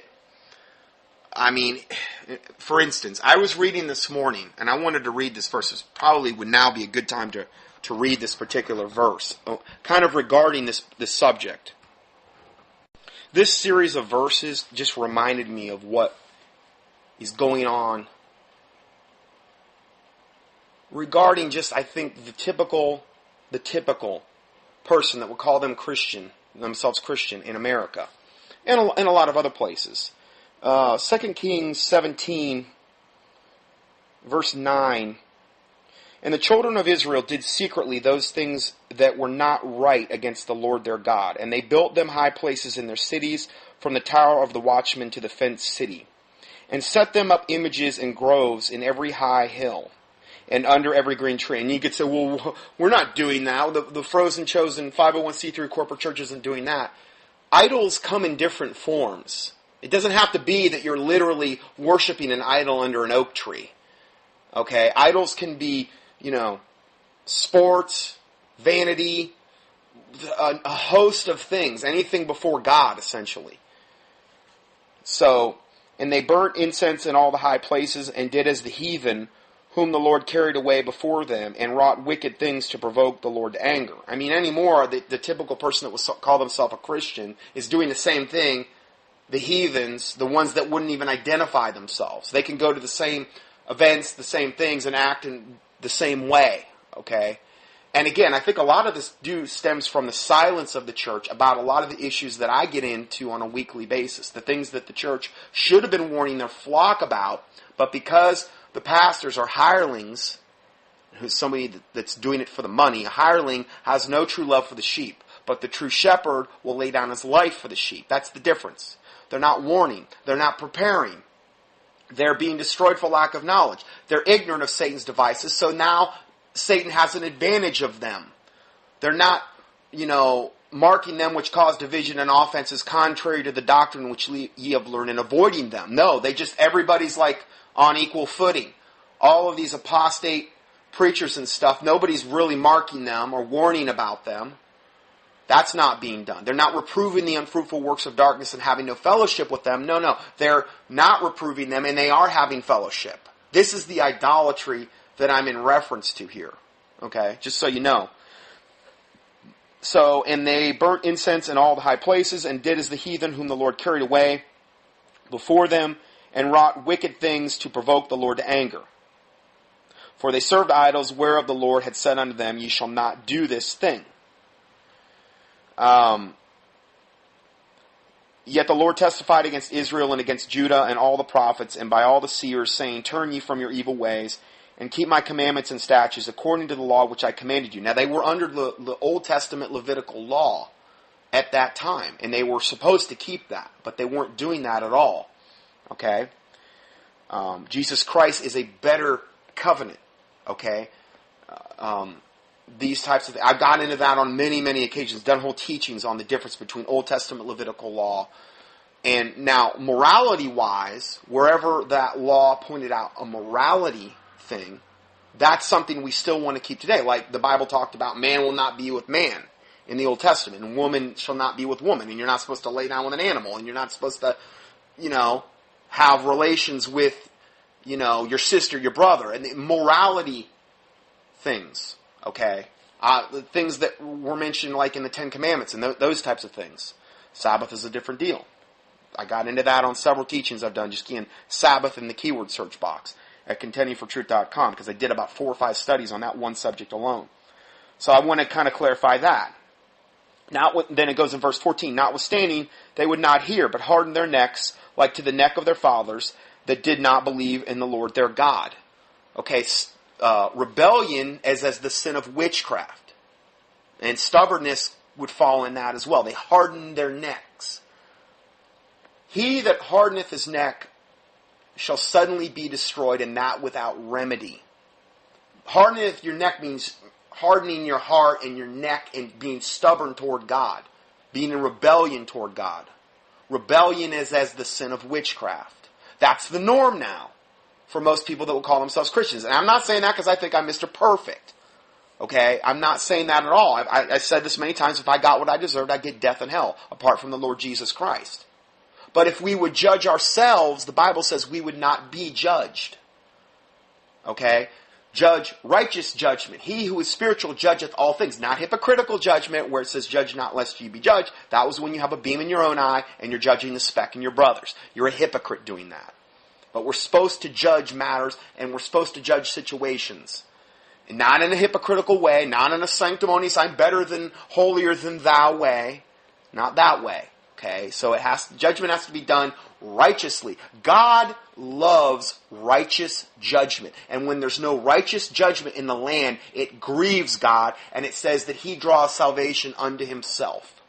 for instance, I was reading this morning, and I wanted to read this verse. This probably would now be a good time to read this particular verse, kind of regarding this subject. This series of verses just reminded me of what is going on regarding just, I think, the typical person that would call themselves Christian in America and a lot of other places. 2 Kings 17, verse 9, "And the children of Israel did secretly those things that were not right against the Lord their God. And they built them high places in their cities, from the tower of the watchman to the fenced city, and set them up images and groves in every high hill, and under every green tree." And you could say, well, we're not doing that. The frozen, chosen 501c3 corporate church isn't doing that. Idols come in different forms. It doesn't have to be that you're literally worshiping an idol under an oak tree. Okay? Idols can be, sports, vanity, a host of things. Anything before God, essentially. So, "And they burnt incense in all the high places, and did as the heathen, whom the Lord carried away before them, and wrought wicked things to provoke the Lord to anger." I mean, anymore, the typical person that would call themselves a Christian is doing the same thing. The heathens, the ones that wouldn't even identify themselves, they can go to the same events, the same things, and act in the same way. Okay? And again, I think a lot of this stems from the silence of the church about a lot of the issues that I get into on a weekly basis. The things that the church should have been warning their flock about, but because the pastors are hirelings, who's somebody that's doing it for the money, a hireling has no true love for the sheep, but the true shepherd will lay down his life for the sheep. That's the difference. They're not warning. They're not preparing. They're being destroyed for lack of knowledge. They're ignorant of Satan's devices, so now Satan has an advantage of them. They're not, marking them which cause division and offenses contrary to the doctrine which ye have learned, and avoiding them. No, everybody's like on equal footing. All of these apostate preachers and stuff, nobody's really marking them or warning about them. That's not being done. They're not reproving the unfruitful works of darkness and having no fellowship with them. No. They're not reproving them, and they are having fellowship. This is the idolatry that I'm in reference to here. Okay? Just so you know. So, "And they burnt incense in all the high places, and did as the heathen whom the Lord carried away before them, and wrought wicked things to provoke the Lord to anger. For they served idols, whereof the Lord had said unto them, Ye shall not do this thing. Yet the Lord testified against Israel and against Judah and all the prophets and by all the seers, saying, Turn ye from your evil ways, and keep my commandments and statutes according to the law which I commanded you." Now they were under the Old Testament Levitical law at that time, and they were supposed to keep that, but they weren't doing that at all. Okay? Jesus Christ is a better covenant. Okay? These types of things. I've gotten into that on many, many occasions, done whole teachings on the difference between Old Testament Levitical law. And now, morality-wise, wherever that law pointed out a morality thing, that's something we still want to keep today. Like the Bible talked about, man will not be with man in the Old Testament, and woman shall not be with woman, and you're not supposed to lay down with an animal, and you're not supposed to, have relations with, your sister, your brother, and the morality things. Okay, the things that were mentioned like in the Ten Commandments and those types of things. Sabbath is a different deal. I got into that on several teachings I've done, just keying Sabbath in the keyword search box at contendingfortruth.com, because I did about 4 or 5 studies on that one subject alone. So I want to kind of clarify that. Then it goes in verse 14, "Notwithstanding, they would not hear, but hardened their necks, like to the neck of their fathers, that did not believe in the Lord their God." Okay, rebellion is as the sin of witchcraft. And stubbornness would fall in that as well. They hardened their necks. He that hardeneth his neck shall suddenly be destroyed, and that without remedy. Hardeneth your neck means hardening your heart and your neck and being stubborn toward God, being in rebellion toward God. Rebellion is as the sin of witchcraft. That's the norm now for most people that will call themselves Christians. And I'm not saying that because I think I'm Mr. Perfect. Okay? I'm not saying that at all. I said this many times. If I got what I deserved, I'd get death and hell, apart from the Lord Jesus Christ. But if we would judge ourselves, the Bible says we would not be judged. Okay? Judge righteous judgment. He who is spiritual judgeth all things. Not hypocritical judgment where it says judge not lest ye be judged. That was when you have a beam in your own eye and you're judging the speck in your brother's. You're a hypocrite doing that. But we're supposed to judge matters and we're supposed to judge situations. And not in a hypocritical way, not in a sanctimonious, I'm better than, holier than thou way. Not that way. Okay, so judgment has to be done righteously. God loves righteous judgment. And when there's no righteous judgment in the land, it grieves God, and it says that he draws salvation unto himself.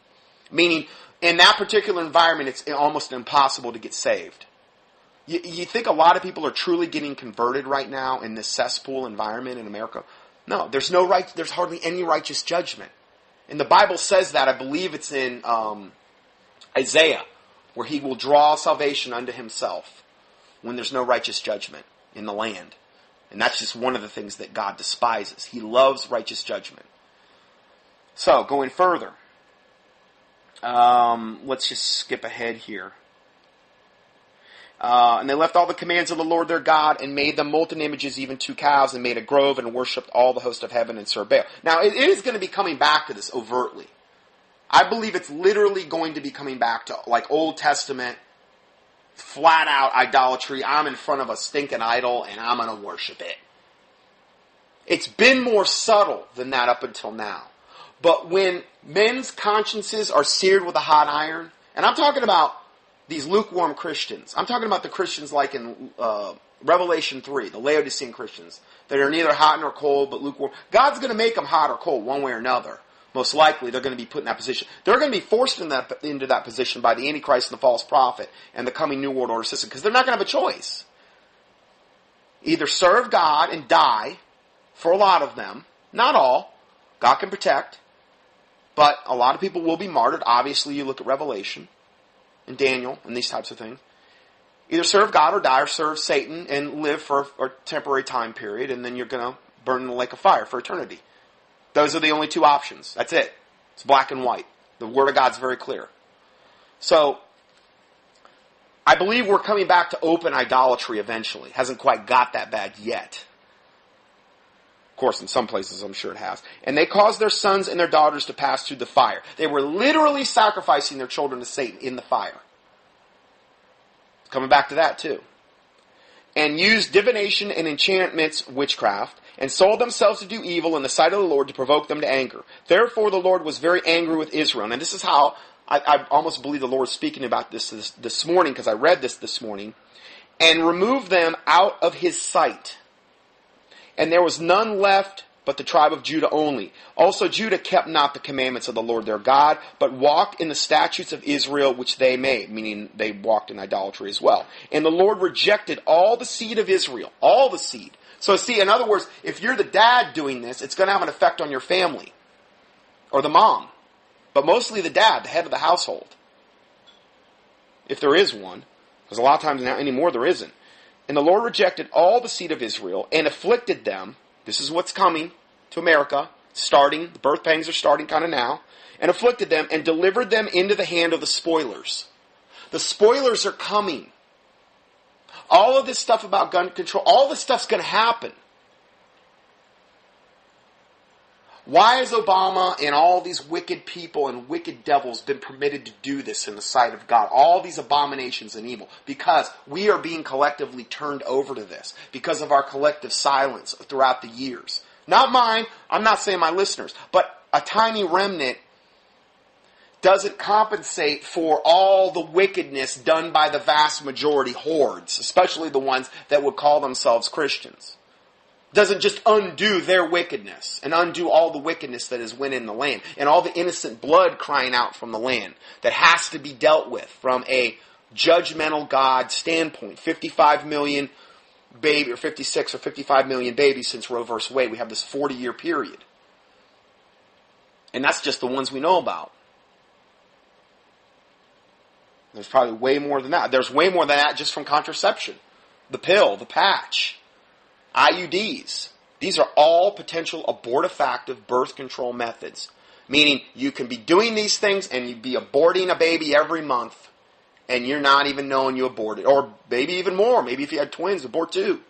Meaning, in that particular environment, it's almost impossible to get saved. You think a lot of people are truly getting converted right now in this cesspool environment in America? No, there's hardly any righteous judgment. And the Bible says that. I believe it's in Isaiah, where he will draw salvation unto himself when there's no righteous judgment in the land. And that's just one of the things that God despises. He loves righteous judgment. So, going further, let's just skip ahead here. And they left all the commands of the Lord their God and made them molten images, even 2 calves, and made a grove and worshipped all the host of heaven and served Baal. Now, it is going to be coming back to this overtly. I believe it's literally going to be coming back to like Old Testament, flat out idolatry. I'm in front of a stinking idol and I'm going to worship it. It's been more subtle than that up until now. But when men's consciences are seared with a hot iron, and I'm talking about these lukewarm Christians. I'm talking about the Christians like in Revelation 3, the Laodicean Christians, that are neither hot nor cold but lukewarm. God's going to make them hot or cold one way or another. Most likely, they're going to be put in that position. They're going to be forced into that position by the Antichrist and the false prophet and the coming New World Order system because they're not going to have a choice. Either serve God and die, for a lot of them, not all. God can protect, but a lot of people will be martyred. Obviously, you look at Revelation and Daniel and these types of things. Either serve God or die, or serve Satan and live for a temporary time period, and then you're going to burn in the lake of fire for eternity. Those are the only two options. That's it. It's black and white. The Word of God's very clear. So, I believe we're coming back to open idolatry eventually. Hasn't quite got that bad yet. Of course, in some places I'm sure it has. And they caused their sons and their daughters to pass through the fire. They were literally sacrificing their children to Satan in the fire. Coming back to that too. And used divination and enchantments, witchcraft, and sold themselves to do evil in the sight of the Lord to provoke them to anger. Therefore the Lord was very angry with Israel. And this is how I almost believe the Lord is speaking about this morning, because I read this morning. And removed them out of his sight. And there was none left but the tribe of Judah only. Also Judah kept not the commandments of the Lord their God, but walked in the statutes of Israel which they made, meaning they walked in idolatry as well. And the Lord rejected all the seed of Israel, all the seed. So see, in other words, if you're the dad doing this, it's going to have an effect on your family. Or the mom. But mostly the dad, the head of the household. If there is one. Because a lot of times now anymore there isn't. And the Lord rejected all the seed of Israel and afflicted them. This is what's coming to America. Starting, the birth pangs are starting kind of now. And afflicted them and delivered them into the hand of the spoilers. The spoilers are coming. All of this stuff about gun control, all this stuff's going to happen. Why has Obama and all these wicked people and wicked devils been permitted to do this in the sight of God? All these abominations and evil. Because we are being collectively turned over to this. Because of our collective silence throughout the years. Not mine, I'm not saying my listeners, but a tiny remnant doesn't compensate for all the wickedness done by the vast majority hordes, especially the ones that would call themselves Christians. Doesn't just undo their wickedness and undo all the wickedness that has went in the land and all the innocent blood crying out from the land that has to be dealt with from a judgmental God standpoint. 55 million baby, or 56 or 55 million babies since Roe versus Wade. We have this 40-year period. And that's just the ones we know about. There's probably way more than that. There's way more than that just from contraception. The pill, the patch, IUDs. These are all potential abortifactive birth control methods. Meaning you can be doing these things and you'd be aborting a baby every month and you're not even knowing you aborted. Or maybe even more. Maybe if you had twins, abort two.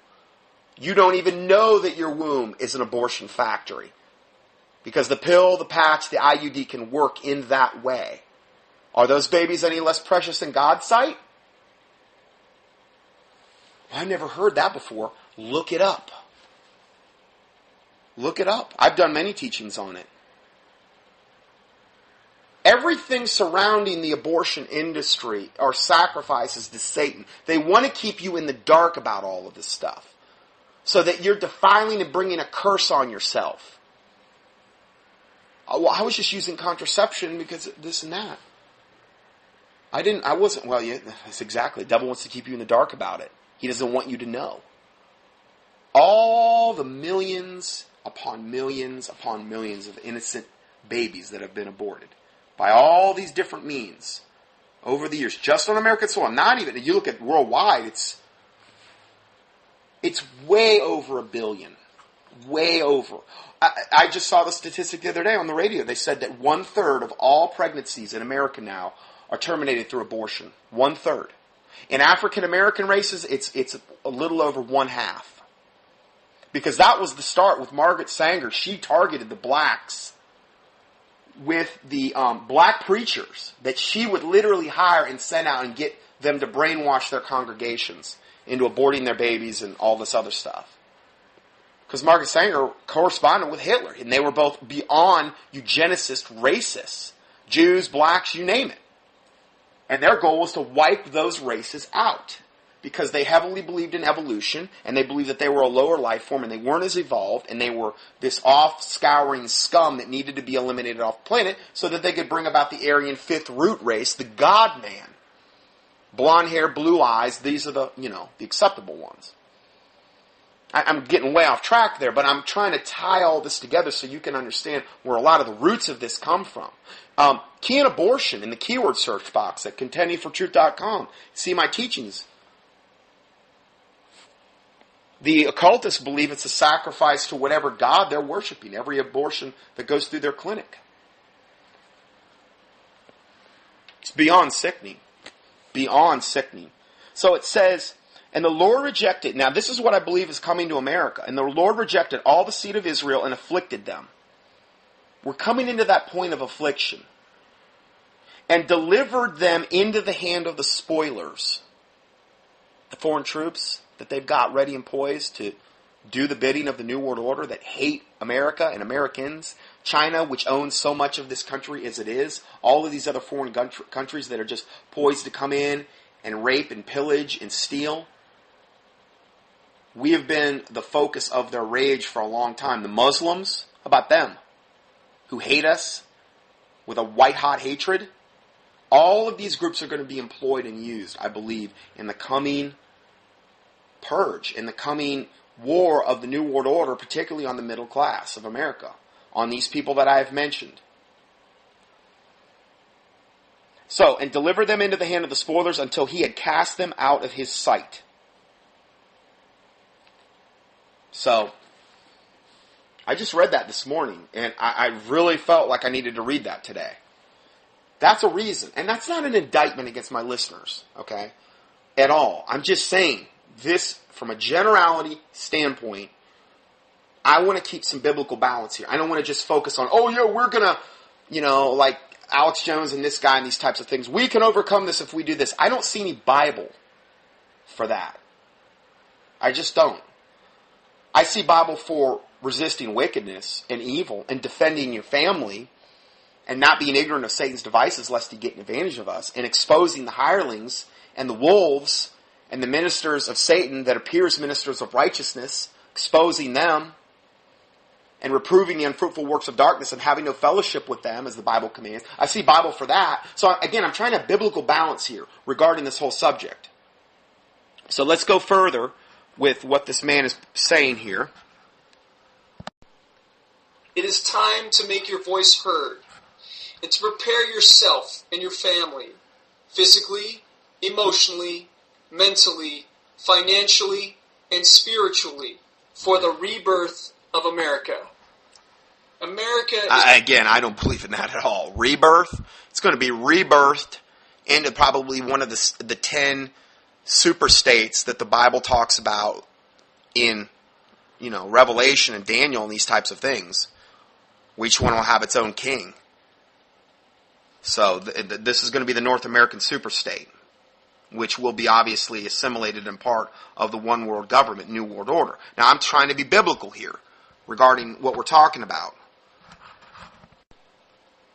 You don't even know that your womb is an abortion factory. Because the pill, the patch, the IUD can work in that way. Are those babies any less precious in God's sight? I've never heard that before. Look it up. Look it up. I've done many teachings on it. Everything surrounding the abortion industry are sacrifices to Satan. They want to keep you in the dark about all of this stuff. So that you're defiling and bringing a curse on yourself. Well, I was just using contraception because of this and that. That's exactly. The devil wants to keep you in the dark about it. He doesn't want you to know. All the millions upon millions upon millions of innocent babies that have been aborted by all these different means over the years, just on American soil. Not even, you look at worldwide, it's way over 1 billion. Way over. I just saw the statistic the other day on the radio. They said that 1/3 of all pregnancies in America now are terminated through abortion. 1/3. In African American races, it's a little over 1/2. Because that was the start with Margaret Sanger. She targeted the blacks with the black preachers that she would literally hire and send out and get them to brainwash their congregations into aborting their babies and all this other stuff. Because Margaret Sanger corresponded with Hitler, and they were both beyond eugenicist racists. Jews, blacks, you name it. And their goal was to wipe those races out. Because they heavily believed in evolution, and they believed that they were a lower life form, and they weren't as evolved, and they were this off-scouring scum that needed to be eliminated off the planet, so that they could bring about the Aryan fifth root race, the God-man. Blonde hair, blue eyes, these are the acceptable ones. I'm getting way off track there, but I'm trying to tie all this together so you can understand where a lot of the roots of this come from. Key in abortion in the keyword search box at contendingfortruth.com. See my teachings. The occultists believe it's a sacrifice to whatever God they're worshiping, every abortion that goes through their clinic. It's beyond sickening. Beyond sickening. So it says, and the Lord rejected, now this is what I believe is coming to America, and the Lord rejected all the seed of Israel and afflicted them. We're coming into that point of affliction. And delivered them into the hand of the spoilers. The foreign troops that they've got ready and poised to do the bidding of the New World Order that hate America and Americans. China, which owns so much of this country as it is. All of these other foreign countries that are just poised to come in and rape and pillage and steal. We have been the focus of their rage for a long time. The Muslims, how about them? Who hate us with a white-hot hatred. All of these groups are going to be employed and used, I believe, in the coming purge, in the coming war of the New World Order, particularly on the middle class of America, on these people that I have mentioned. So, and deliver them into the hand of the spoilers until he had cast them out of his sight. So, I just read that this morning, and I really felt like I needed to read that today. That's a reason. And that's not an indictment against my listeners, okay, at all. I'm just saying, this, from a generality standpoint, I want to keep some biblical balance here. I don't want to just focus on, we're going to, like Alex Jones and this guy and these types of things. We can overcome this if we do this. I don't see any Bible for that. I just don't. I see Bible for resisting wickedness and evil and defending your family and not being ignorant of Satan's devices lest he get an advantage of us, and exposing the hirelings and the wolves and the ministers of Satan that appear as ministers of righteousness, exposing them and reproving the unfruitful works of darkness and having no fellowship with them, as the Bible commands. I see Bible for that. So again, I'm trying to have biblical balance here regarding this whole subject. So let's go further with what this man is saying here. It is time to make your voice heard and to prepare yourself and your family, physically, emotionally, mentally, financially, and spiritually, for the rebirth of America. America is... I don't believe in that at all. Rebirth? It's going to be rebirthed into probably one of the 10 super states that the Bible talks about in, Revelation and Daniel and these types of things. Each one will have its own king. So this is going to be the North American superstate, which will be obviously assimilated in part of the one world government, New World Order. Now, I'm trying to be biblical here regarding what we're talking about.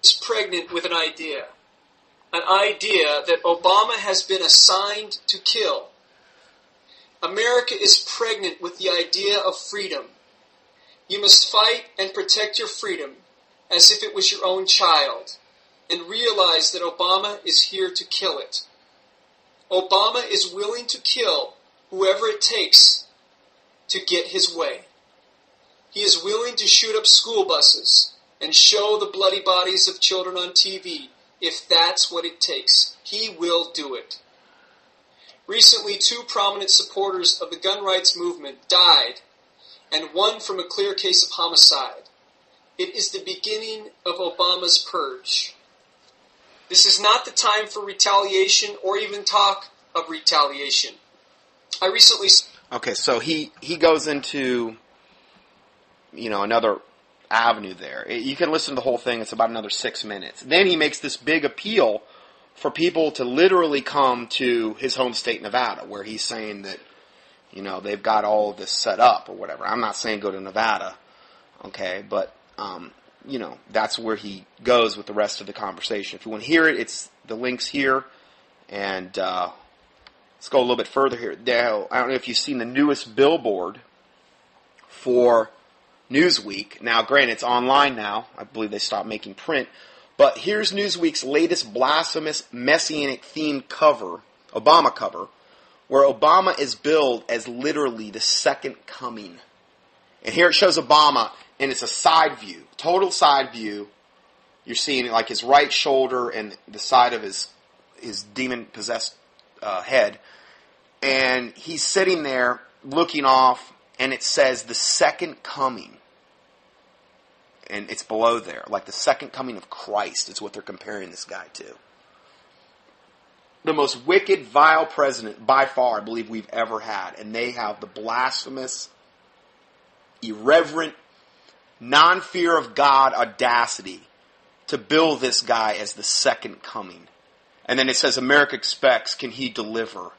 Is pregnant with an idea that Obama has been assigned to kill. America is pregnant with the idea of freedom. You must fight and protect your freedom as if it was your own child, and realize that Obama is here to kill it. Obama is willing to kill whoever it takes to get his way. He is willing to shoot up school buses and show the bloody bodies of children on TV. If that's what it takes, he will do it. Recently, 2 prominent supporters of the gun rights movement died, and one from a clear case of homicide. It is the beginning of Obama's purge. This is not the time for retaliation or even talk of retaliation. I recently... Okay, so he goes into, another avenue there. You can listen to the whole thing. It's about another 6 minutes. Then he makes this big appeal for people to literally come to his home state, Nevada, where he's saying that, they've got all of this set up or whatever. I'm not saying go to Nevada, okay, but, that's where he goes with the rest of the conversation. If you want to hear it, the link's here, and let's go a little bit further here. Now, I don't know if you've seen the newest billboard for Newsweek. Now, granted, it's online now. I believe they stopped making print. But here's Newsweek's latest blasphemous, messianic-themed cover, Obama cover, where Obama is billed as literally the second coming. And here it shows Obama, and it's a side view, total side view. You're seeing like his right shoulder and the side of his demon-possessed head. And he's sitting there looking off, and it says the second coming. And it's below there, like the second coming of Christ is what they're comparing this guy to. The most wicked, vile president, by far, I believe we've ever had. And they have the blasphemous, irreverent, non-fear of God audacity to bill this guy as the second coming. And then it says, America expects, can he deliver?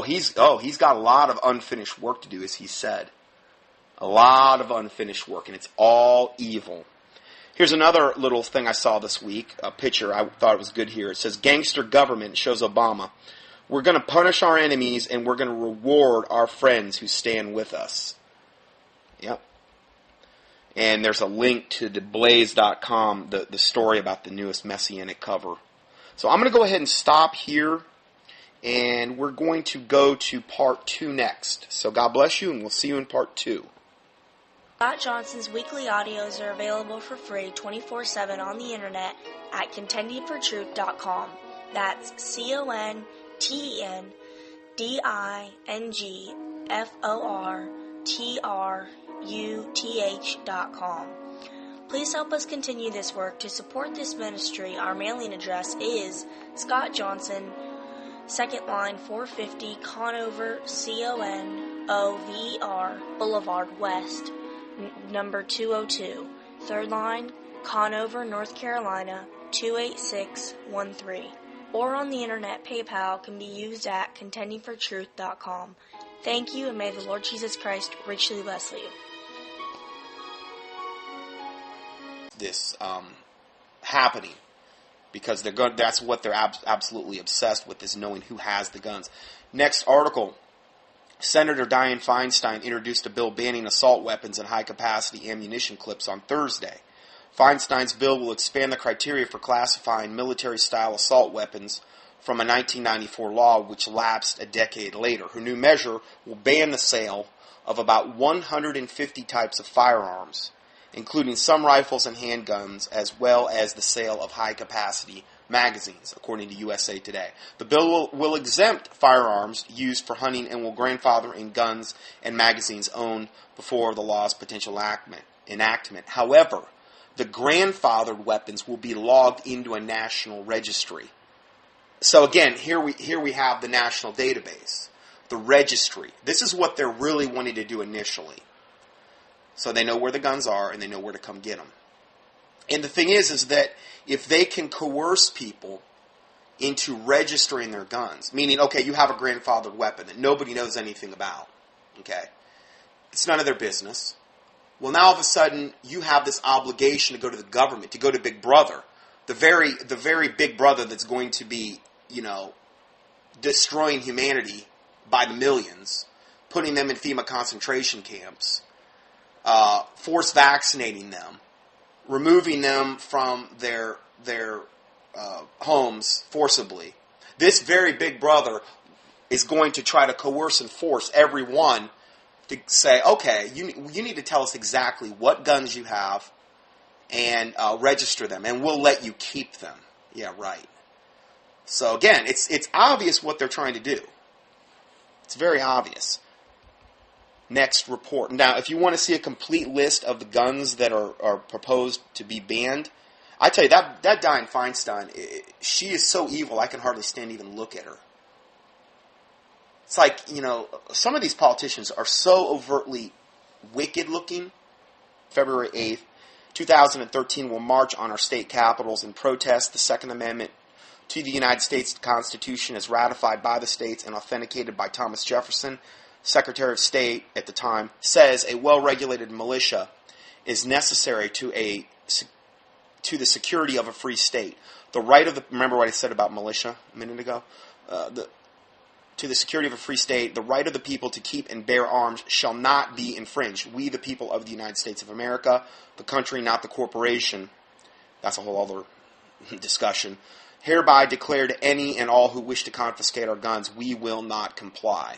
He's got a lot of unfinished work to do, as he said. A lot of unfinished work, and it's all evil. Here's another little thing I saw this week, a picture. I thought it was good here. It says, gangster government, shows Obama. We're going to punish our enemies, and we're going to reward our friends who stand with us. Yep. And there's a link to theblaze.com, the story about the newest messianic cover. So I'm going to go ahead and stop here, and we're going to go to part 2 next. So God bless you, and we'll see you in part 2. Scott Johnson's weekly audios are available for free 24/7 on the internet at contendingfortruth.com. That's CONTENDINGFORTRUTH.com. Please help us continue this work. To support this ministry, our mailing address is Scott Johnson, 2nd line 450 Conover, CONOVER Boulevard West, number 202. 3rd line, Conover, North Carolina, 28613. Or on the internet, PayPal can be used at contendingfortruth.com. Thank you, and may the Lord Jesus Christ richly bless you. This happening, because that's what they're absolutely obsessed with, is knowing who has the guns. Next article Senator Dianne Feinstein introduced a bill banning assault weapons and high-capacity ammunition clips on Thursday. Feinstein's bill will expand the criteria for classifying military-style assault weapons from a 1994 law which lapsed a decade later. Her new measure will ban the sale of about 150 types of firearms, including some rifles and handguns, as well as the sale of high-capacity magazines, according to USA Today. The bill will exempt firearms used for hunting and will grandfather in guns and magazines owned before the law's potential enactment. However, the grandfathered weapons will be logged into a national registry. So again, here we have the national database, the registry. This is what they're really wanting to do initially. So they know where the guns are and they know where to come get them. And the thing is that if they can coerce people into registering their guns, meaning, okay, you have a grandfathered weapon that nobody knows anything about, okay? It's none of their business. Well, now all of a sudden, you have this obligation to go to the government, to go to Big Brother, the very Big Brother that's going to be, destroying humanity by the millions, putting them in FEMA concentration camps, force vaccinating them, removing them from their homes forcibly. This very Big Brother is going to try to coerce and force everyone to say, okay, you need to tell us exactly what guns you have and register them, and we'll let you keep them. Yeah, right. So again, it's obvious what they're trying to do. It's very obvious. Next report. Now, if you want to see a complete list of the guns that are proposed to be banned, I tell you, that Dianne Feinstein, she is so evil, I can hardly stand to even look at her. It's like, some of these politicians are so overtly wicked looking. February 8th, 2013 will march on our state capitals and protest the Second Amendment to the United States Constitution as ratified by the states and authenticated by Thomas Jefferson, Secretary of State at the time, says a well-regulated militia is necessary to the security of a free state. The right of the, remember what I said about militia a minute ago? To the security of a free state, the right of the people to keep and bear arms shall not be infringed. We, the people of the United States of America, the country, not the corporation, that's a whole other discussion, hereby declare to any and all who wish to confiscate our guns, we will not comply.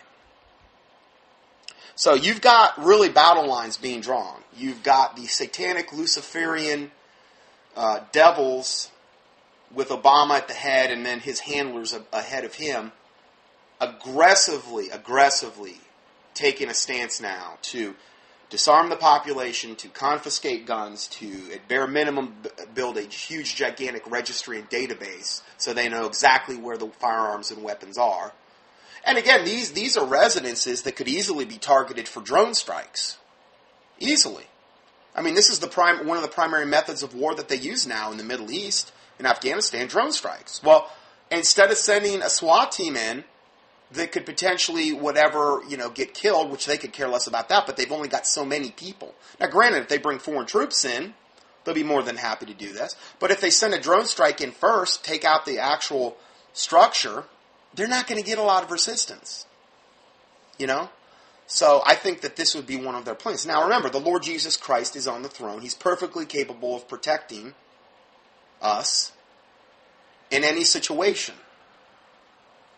So you've got really battle lines being drawn. You've got the satanic Luciferian devils with Obama at the head and then his handlers ahead of him aggressively taking a stance now to disarm the population, to confiscate guns, to at bare minimum build a huge gigantic registry and database so they know exactly where the firearms and weapons are. And again, these are residences that could easily be targeted for drone strikes. Easily. I mean, this is one of the primary methods of war that they use now in the Middle East, in Afghanistan, drone strikes. Well, instead of sending a SWAT team in that could potentially, get killed, which they could care less about that, but they've only got so many people. Now, granted, if they bring foreign troops in, they'll be more than happy to do this. But if they send a drone strike in first, take out the actual structure, they're not going to get a lot of resistance. So I think that this would be one of their plans. Now remember, the Lord Jesus Christ is on the throne. He's perfectly capable of protecting us in any situation.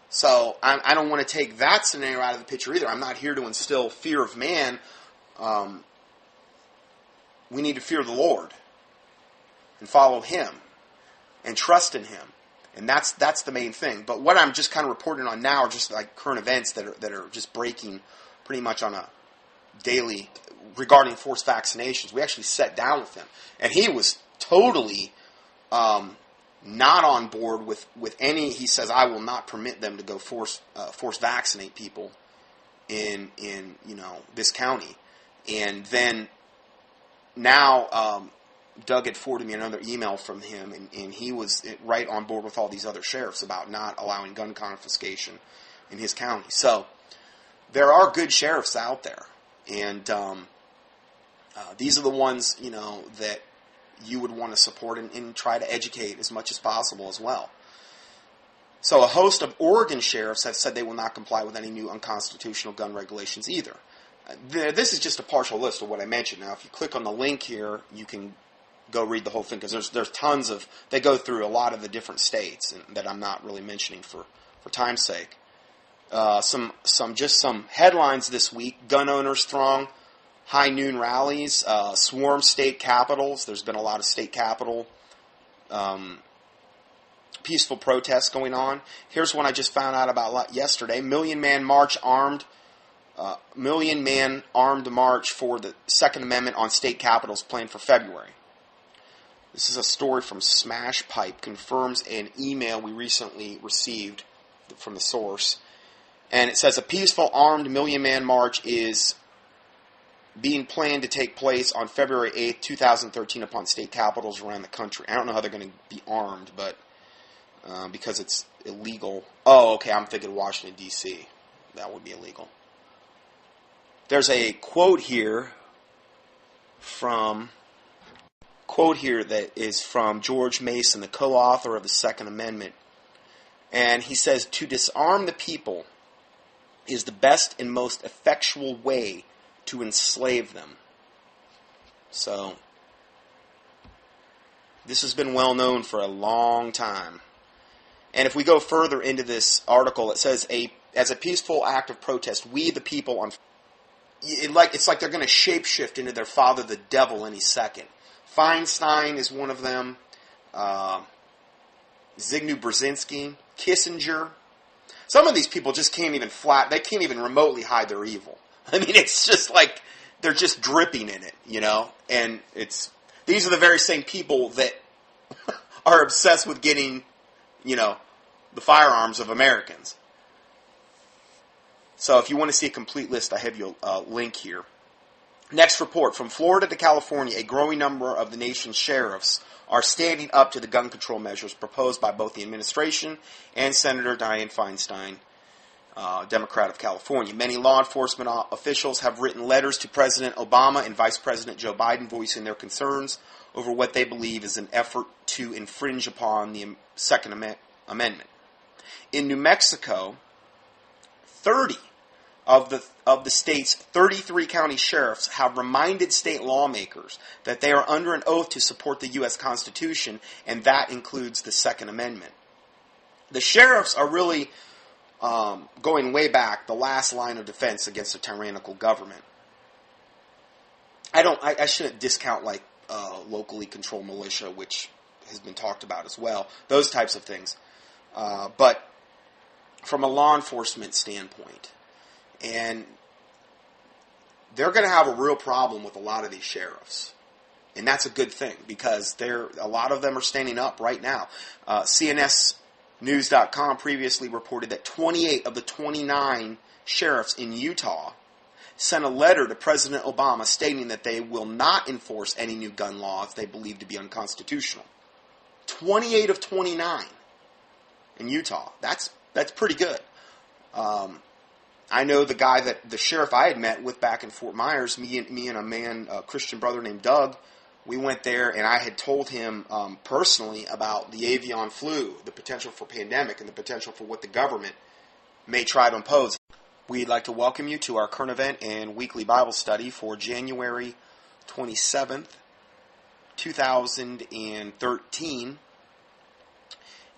So I don't want to take that scenario out of the picture either. I'm not here to instill fear of man. We need to fear the Lord and follow Him and trust in Him. And that's the main thing. But what I'm just kind of reporting on now are just like current events that are just breaking pretty much on a daily regarding forced vaccinations. We actually sat down with him, and he was totally not on board with any. He says, "I will not permit them to go force vaccinate people in this county." And then now. Doug had forwarded me another email from him, and he was right on board with all these other sheriffs about not allowing gun confiscation in his county. So there are good sheriffs out there, and these are the ones that you would want to support and try to educate as much as possible as well. So a host of Oregon sheriffs have said they will not comply with any new unconstitutional gun regulations either. This is just a partial list of what I mentioned. Now, if you click on the link here, you can go read the whole thing, because there's tons of, they go through a lot of the different states that I'm not really mentioning for time's sake. Some headlines this week: gun owners throng high noon rallies, swarm state capitals. There's been a lot of state capital peaceful protests going on. Here's one I just found out about yesterday: Million Man armed march for the Second Amendment on state capitals planned for February. This is a story from Smash Pipe, confirms an email we recently received from the source. And it says a peaceful armed Million Man march is being planned to take place on February 8th, 2013 upon state capitals around the country. I don't know how they're going to be armed, but because it's illegal. Oh, okay, I'm thinking Washington, D.C. That would be illegal. There's a quote here that is from George Mason, the co-author of the Second Amendment. And he says, "To disarm the people is the best and most effectual way to enslave them." So, this has been well known for a long time. And if we go further into this article, it says, as a peaceful act of protest, we the people, it's like they're going to shapeshift into their father, the devil, any second. Feinstein is one of them. Zygmunt Brzezinski, Kissinger. Some of these people just can't even remotely hide their evil. I mean, it's just like they're just dripping in it, And these are the very same people that are obsessed with getting, the firearms of Americans. So if you want to see a complete list, I have you a link here. Next report: from Florida to California, a growing number of the nation's sheriffs are standing up to the gun control measures proposed by both the administration and Senator Dianne Feinstein, Democrat of California. Many law enforcement officials have written letters to President Obama and Vice President Joe Biden voicing their concerns over what they believe is an effort to infringe upon the Second Amendment. In New Mexico, 30 of the state's 33 county sheriffs have reminded state lawmakers that they are under an oath to support the U.S. Constitution, and that includes the Second Amendment. The sheriffs are really, going way back, the last line of defense against a tyrannical government. I shouldn't discount locally controlled militia, which has been talked about as well, those types of things. But from a law enforcement standpoint, and they're going to have a real problem with a lot of these sheriffs. And that's a good thing, because a lot of them are standing up right now. CNSnews.com previously reported that 28 of the 29 sheriffs in Utah sent a letter to President Obama stating that they will not enforce any new gun laws they believe to be unconstitutional. 28 of 29 in Utah. That's pretty good. I know the sheriff I had met with back in Fort Myers, me and a Christian brother named Doug, we went there, and I had told him personally about the avian flu, the potential for pandemic, and the potential for what the government may try to impose. We'd like to welcome you to our current event and weekly Bible study for January 27th, 2013.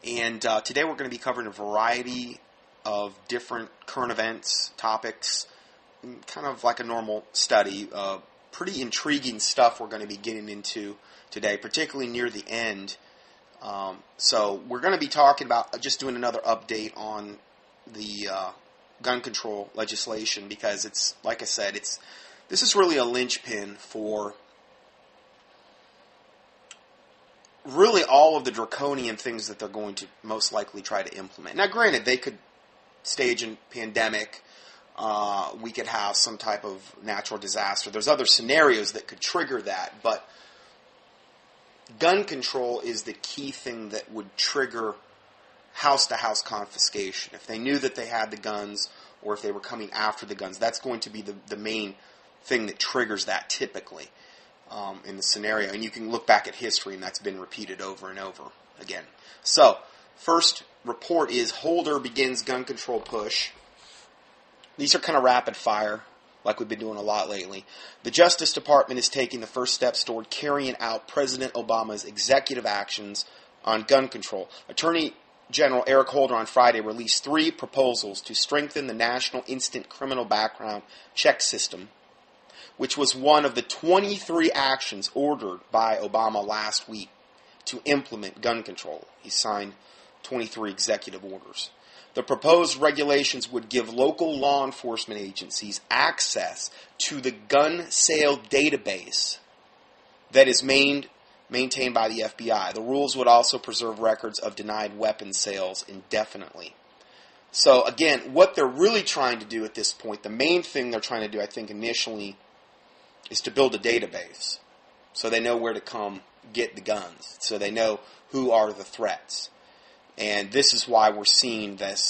And today we're going to be covering a variety of different current events, topics, kind of like a normal study. Pretty intriguing stuff we're going to be getting into today, particularly near the end. So we're going to be talking about just doing another update on the gun control legislation, because it's, like I said, this is really a linchpin for really all of the draconian things that they're going to most likely try to implement. Now, granted, they could stage a pandemic. We could have some type of natural disaster. There's other scenarios that could trigger that, but gun control is the key thing that would trigger house-to-house confiscation. If they knew that they had the guns, or if they were coming after the guns, that's going to be the main thing that triggers that typically in the scenario. And you can look back at history, and that's been repeated over and over again. So, First report is Holder begins gun control push. These are kind of rapid fire, like we've been doing a lot lately. The Justice Department is taking the first steps toward carrying out President Obama's executive actions on gun control. Attorney General Eric Holder on Friday released 3 proposals to strengthen the National Instant Criminal Background Check System, which was one of the 23 actions ordered by Obama last week to implement gun control. He signed 23 executive orders. The proposed regulations would give local law enforcement agencies access to the gun sale database that is maintained by the FBI. The rules would also preserve records of denied weapons sales indefinitely. So again, what they're really trying to do at this point, the main thing they're trying to do, I think, initially, is to build a database so they know where to come get the guns, so they know who are the threats. And this is why we're seeing this